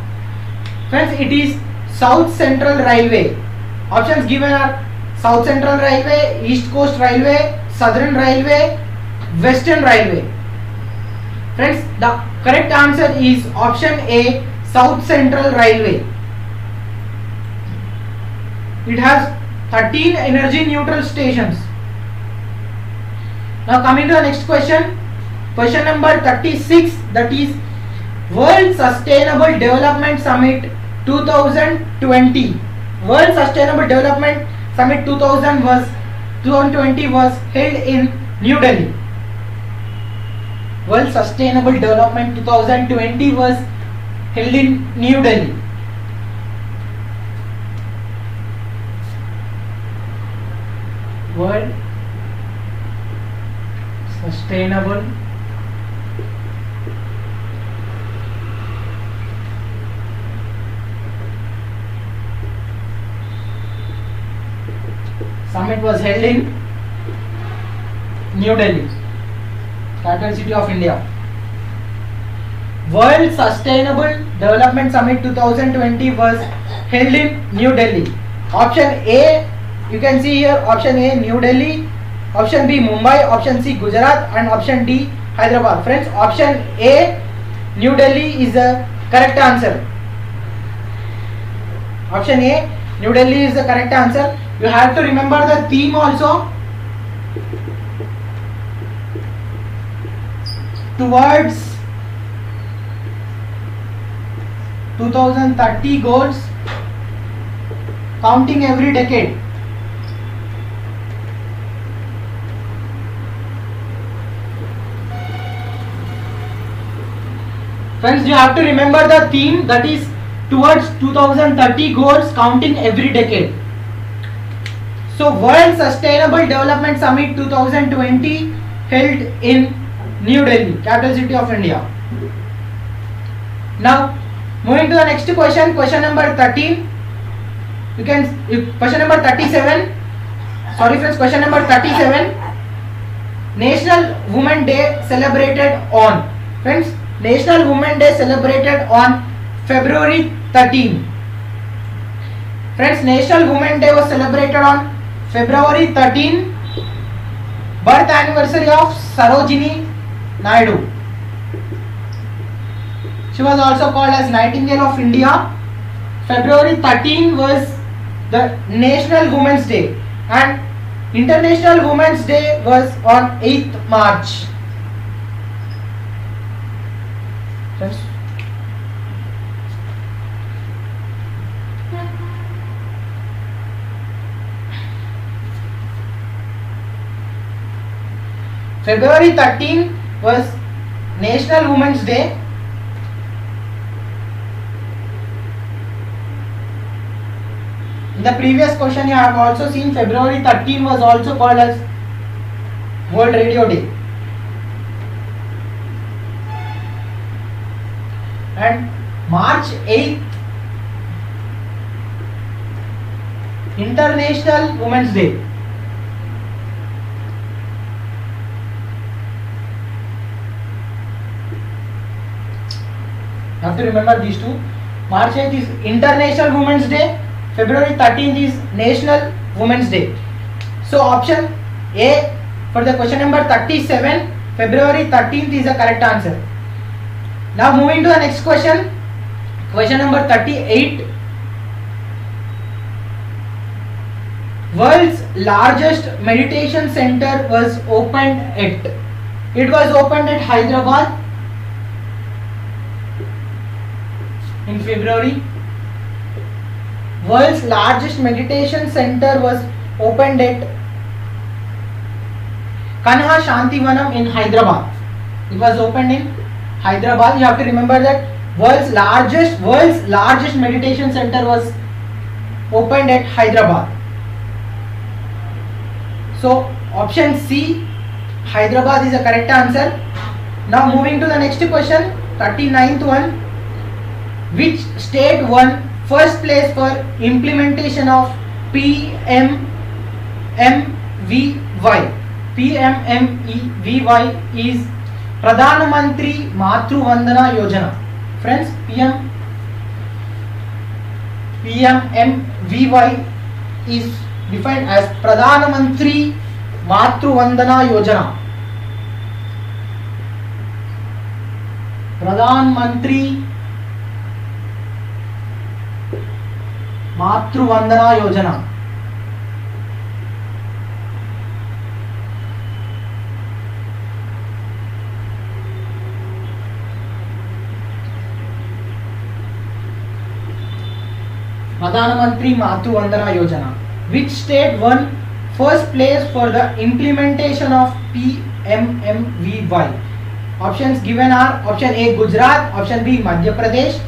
Friends, it is South Central Railway. Options given are South Central Railway, East Coast Railway, Southern Railway, Western Railway. Friends, the correct answer is option A, South Central Railway. It has 13 energy neutral stations. Now coming to the next question. Question number 36, that is World Sustainable Development Summit 2020. World Sustainable Development Summit 2020 was held in New Delhi. World Sustainable Development 2020 was held in New Delhi. World Sustainable Summit was held in New Delhi, capital city of India. World Sustainable Development Summit 2020 was held in New Delhi. Option A, you can see here, option A New Delhi, option B Mumbai, option C Gujarat, and option D Hyderabad. Friends, option A New Delhi is the correct answer. Option A New Delhi is the correct answer. You have to remember the theme also. Towards 2030 goals, counting every decade. Friends, you have to remember the theme, that is towards 2030 goals, counting every decade. So World Sustainable Development Summit 2020 held in New Delhi, capital city of India. Now moving to the next question, question number 13. Question number 37. Sorry friends, question number 37. National Women Day celebrated on. Friends, National Women Day celebrated on February 13. Friends, National Women Day was celebrated on February 13. Birth anniversary of Sarojini Naidu. She was also called as Nightingale of India. February 13 was the National Women's Day, and International Women's Day was on 8th March. Friends, February 13 was National Women's Day. In the previous question you have also seen February 13 was also called as World Radio Day. And March 8th, International Women's Day. You have to remember these two. March 8th is International Women's Day. February 13th is National Women's Day. So option A for the question number 37, February 13th is the correct answer. Now moving to the next question. Question number 38. World's largest meditation center was opened at. It was opened at Hyderabad in February. World's largest meditation center was opened at Kanha Shantivanam in Hyderabad. It was opened in Hyderabad. You have to remember that world's largest meditation center was opened at Hyderabad. So option C, Hyderabad, is the correct answer. Now moving to the next question, 39th one. Which state won first place for implementation of PMMVY? PMMVY is Pradhan Mantri Matru Vandana Yojana. Friends, PMMVY is defined as Pradhan Mantri Matru Vandana Yojana. प्रधान मंत्री मातृ Vandana Yojana. Pradhan Mantri Matru Vandana Yojana. Which state won first place for the implementation of PMMVY? Options given are option A Gujarat, option B Madhya Pradesh,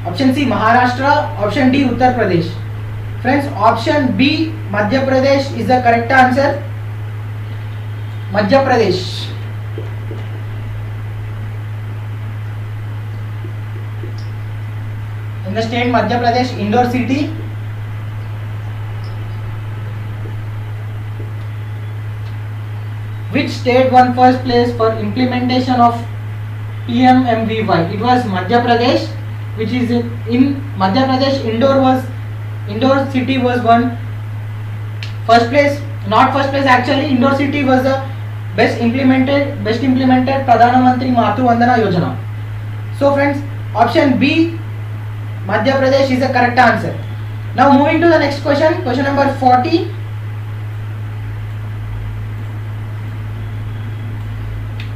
option C Maharashtra, option D Uttar Pradesh. Friends, option B Madhya Pradesh is the correct answer. Madhya Pradesh. In the state Madhya Pradesh, Indore city. Which state won first place for implementation of PMMVY? It was Madhya Pradesh, which is in Madhya Pradesh. Indore city was won first place. Not first place actually. Indore city was the best implemented Pradhan Mantri Matru Vandana Yojana. So friends, option B Madhya Pradesh is the correct answer. Now moving to the next question, question number 40.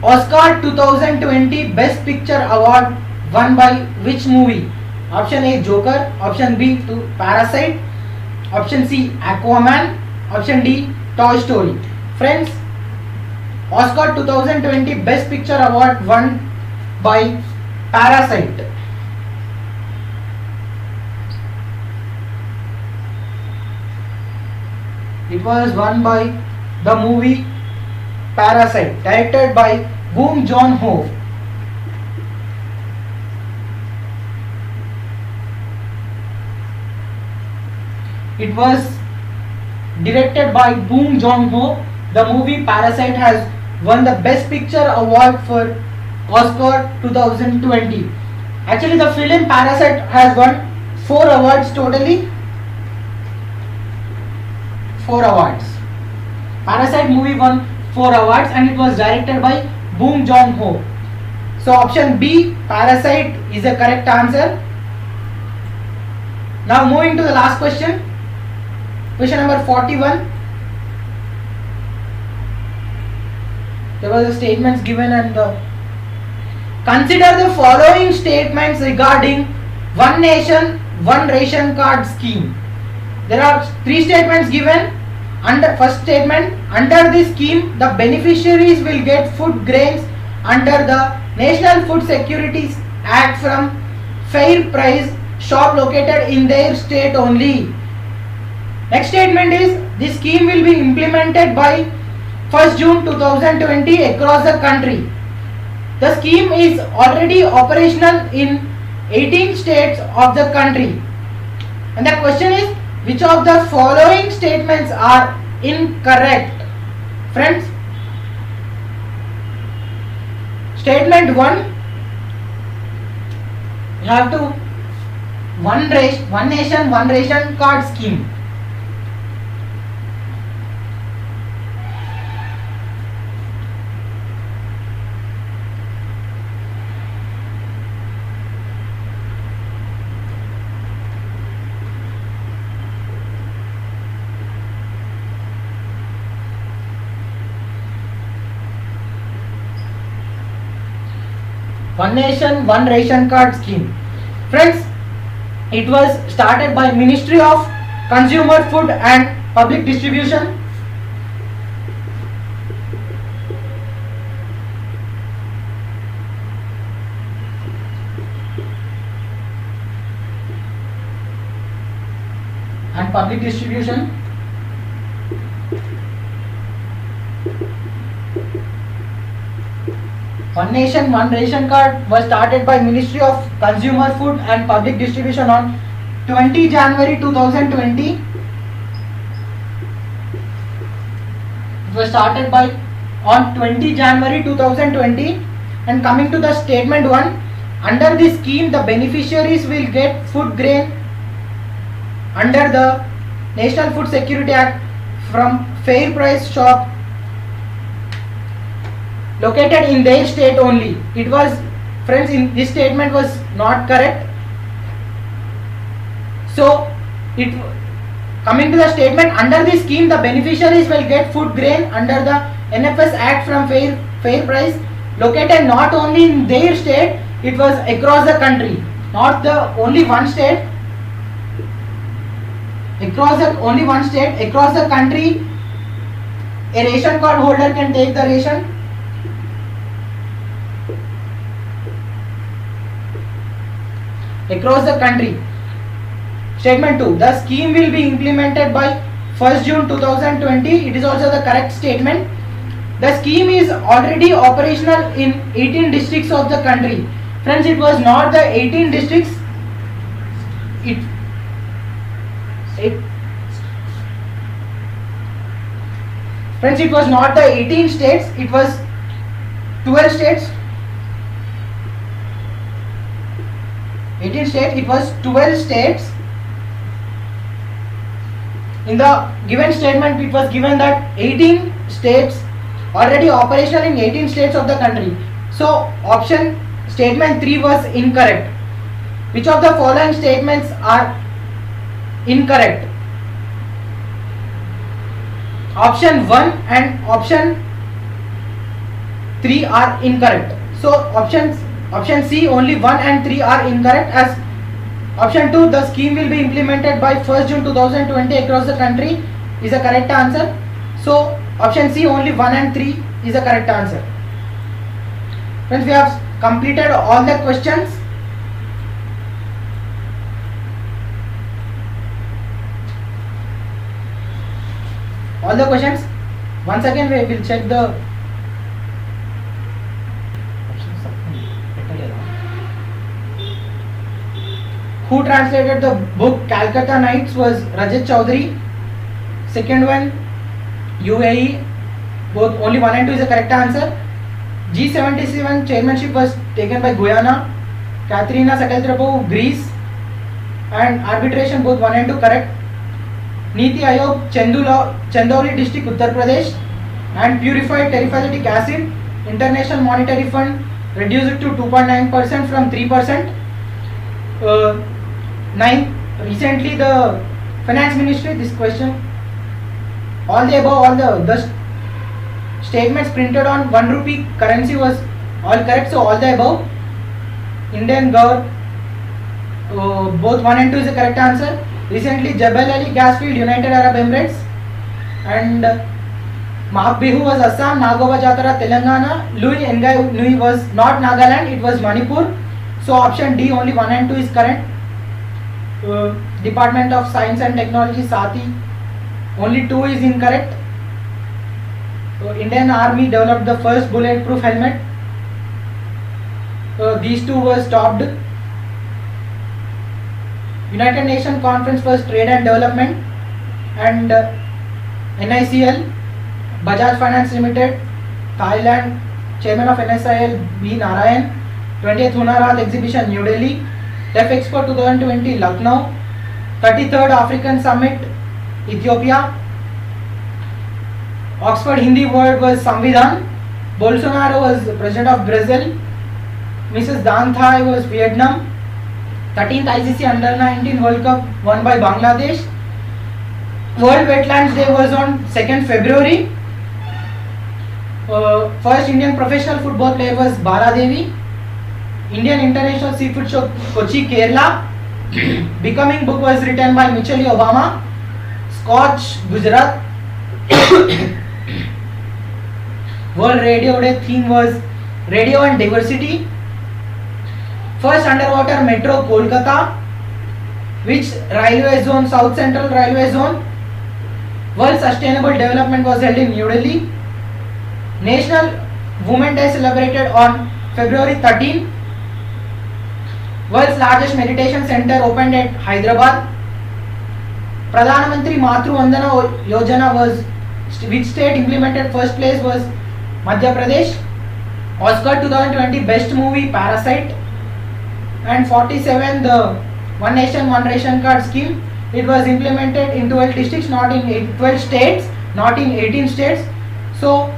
Oscar 2020 Best Picture Award won by which movie? Option A Joker, option B to Parasite, option C Aquaman, option D Toy Story. Friends, Oscar 2020 Best Picture Award won by Parasite. It was won by the movie Parasite, directed by Bong Joon-ho. It was directed by Bong Joon-ho. The movie Parasite has won the Best Picture Award for Oscar 2020. Actually, the film Parasite has won 4 awards totally. 4 awards. Parasite movie won 4 awards and it was directed by Bong Joon-ho. So option B Parasite is the correct answer. Now moving to the last question. Question number 41. There was a statements given and consider the following statements regarding One Nation, One Ration Card scheme. There are 3 statements given. Under first statement, under this scheme, the beneficiaries will get food grains under the National Food Security Act from fair price shop located in their state only. Next statement is this scheme will be implemented by 1st June 2020 across the country. The scheme is already operational in 18 states of the country. And the question is, which of the following statements are incorrect? Friends, statement 1, you have to One Nation, One Ration Card scheme. One Nation, One Ration Card scheme. Friends, it was started by Ministry of Consumer Food and Public Distribution. And Public Distribution. One Nation, One Ration Card was started by Ministry of Consumer Food and Public Distribution on 20 January 2020. It was started by on 20 January 2020. And coming to the statement 1, under this scheme the beneficiaries will get food grain under the National Food Security Act from fair price shop located in their state only. It was Friends, in this statement was not correct. So it coming to the statement, under this scheme the beneficiaries will get food grain under the NFS Act from fair price, located not only in their state, it was across the country, not the only one state, across the country. A ration card holder can take the ration. Across the country. Statement 2. The scheme will be implemented by 1st June 2020. It is also the correct statement. The scheme is already operational in 18 districts of the country. Friends, it was not the 18 districts. Friends, it was not the 18 states. It was 12 states. 18 states. It was 12 states. In the given statement, it was given that 18 states already operational in 18 states of the country. So option statement 3 was incorrect. Which of the following statements are incorrect? Option 1 and option 3 are incorrect. So option C, only 1 and 3 are incorrect, as option 2, the scheme will be implemented by 1st June 2020 across the country, is a correct answer. So option C, only 1 and 3 is a correct answer. Friends, we have completed all the questions. All the questions. Once again, we will check the who translated the book Calcutta Nights was Rajat Chaudhary. Second one, UAE. Both only 1 and 2 is the correct answer. G77 chairmanship was taken by Guyana. Katrina Sakaltrapu, Greece. And arbitration, both 1 and 2 correct. Niti Ayog, Chandauli district, Uttar Pradesh. And purified terephthalic acid, International Monetary Fund reduced it to 2.9% from 3%. 9. Recently the finance ministry, this question, all the above, all the statements printed on 1 rupee currency was all correct. So all the above. Indian government, both 1 and 2 is the correct answer. Recently Jebel Ali gas field, United Arab Emirates. And Mahak Bihu was Assam, Nagoba Jatara Telangana, Lui Engai Nui was not Nagaland, it was Manipur. So option D, only 1 and 2 is correct. Department of Science and Technology, Sati, only 2 is incorrect. Indian Army developed the first bulletproof helmet. These 2 were stopped. United Nations Conference for Trade and Development and NICL, Bajaj Finance Limited, Thailand, Chairman of NSIL B. Narayan, 20th Hunar Haat Exhibition, New Delhi, Deaf Expo 2020, Lucknow, 33rd African Summit, Ethiopia, Oxford Hindi word was Samvidhan, Bolsonaro was President of Brazil, Mrs. Dan Thai was Vietnam, 13th ICC Under-19 World Cup won by Bangladesh, World Wetlands Day was on 2nd February, first Indian professional football player was Bala Devi, Indian International Seafood Show, Kochi, Kerala. Becoming book was written by Michelle Obama. Scotch, Gujarat. World Radio Day theme was Radio and Diversity. First underwater metro, Kolkata. Which railway zone? South Central Railway Zone. World Sustainable Development was held in New Delhi. National Women Day celebrated on February 13. World's largest meditation center opened at Hyderabad. Pradhan Mantri Matru Vandana Yojana was, which state implemented first place was Madhya Pradesh. Oscar 2020 Best Movie Parasite. And 47, the One Nation One Ration Card scheme. It was implemented in 12 districts, not in 12 states, not in 18 states. So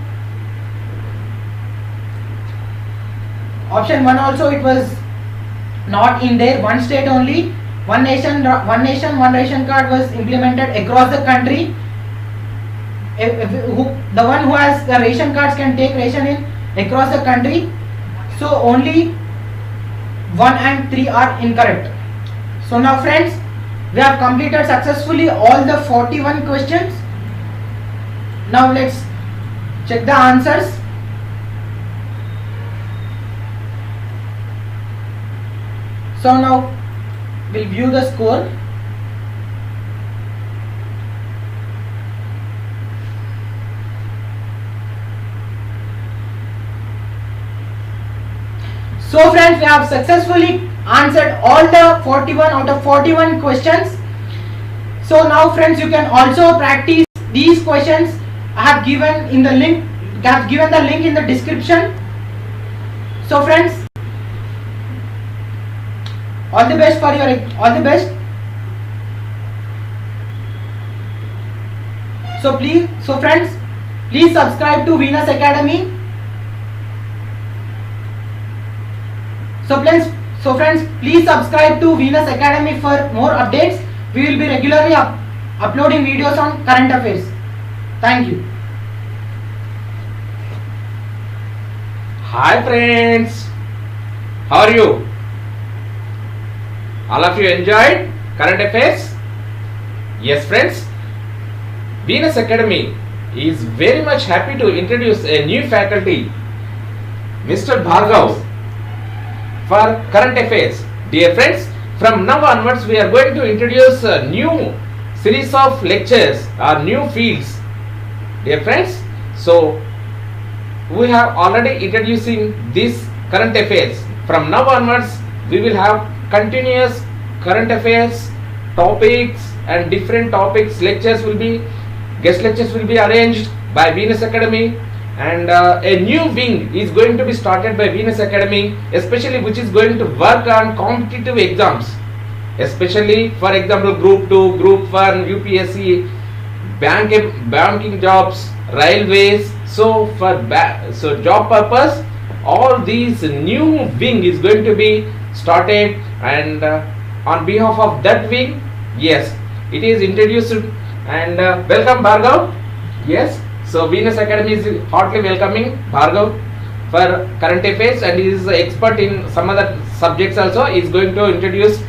Option 1 also it was not in there. One state only, one nation, one ration card was implemented across the country. The one who has the ration cards can take ration in across the country. So only 1 and 3 are incorrect. So now friends, we have completed successfully all the 41 questions. Now let's check the answers. So now we'll view the score. So friends, we have successfully answered all the 41 out of 41 questions. So now friends, you can also practice these questions. I have given in the link. I have given the link in the description. So friends, all the best for your all the best. So friends, please subscribe to Venus Academy. So friends, please subscribe to Venus Academy for more updates. We will be regularly uploading videos on current affairs. Thank you. Hi friends, how are you? All of you enjoyed current affairs? Yes friends, Venus Academy is very much happy to introduce a new faculty, Mr. Bhargav, for current affairs. Dear friends, from now onwards we are going to introduce a new series of lectures or new fields. Dear friends, so we have already introducing this current affairs. From now onwards we will have continuous current affairs topics and different topics. Guest lectures will be arranged by Venus Academy, and a new wing is going to be started by Venus Academy, especially which is going to work on competitive exams, especially for example Group 2, Group 1, UPSC, banking jobs, railways. So for job purpose, all these new wing is going to be started, and on behalf of that wing, yes, it is introduced. And welcome Bhargav. Yes, so Venus Academy is heartily welcoming Bhargav for current affairs, and he is an expert in some other subjects also. He is going to introduce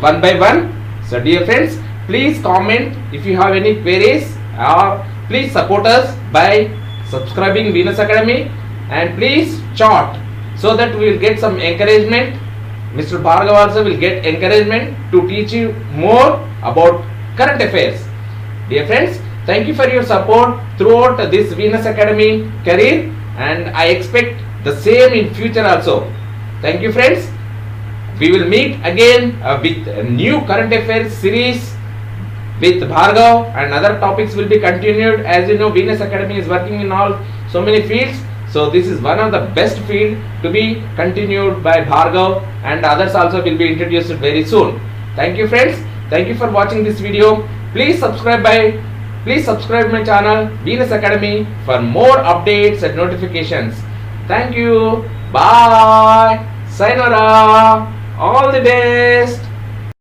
one by one. So dear friends, please comment if you have any queries, or please support us by subscribing Venus Academy, and please chat so that we will get some encouragement. Mr. Bhargav also will get encouragement to teach you more about current affairs. Dear friends, thank you for your support throughout this Venus Academy career, and I expect the same in future also. Thank you friends. We will meet again with a new current affairs series with Bhargav, and other topics will be continued. As you know, Venus Academy is working in so many fields. So this is one of the best field to be continued by Bhargav, and others also will be introduced very soon. Thank you friends. Thank you for watching this video. Please subscribe my channel Venus Academy for more updates and notifications. Thank you. Bye. Sayonara. All the best.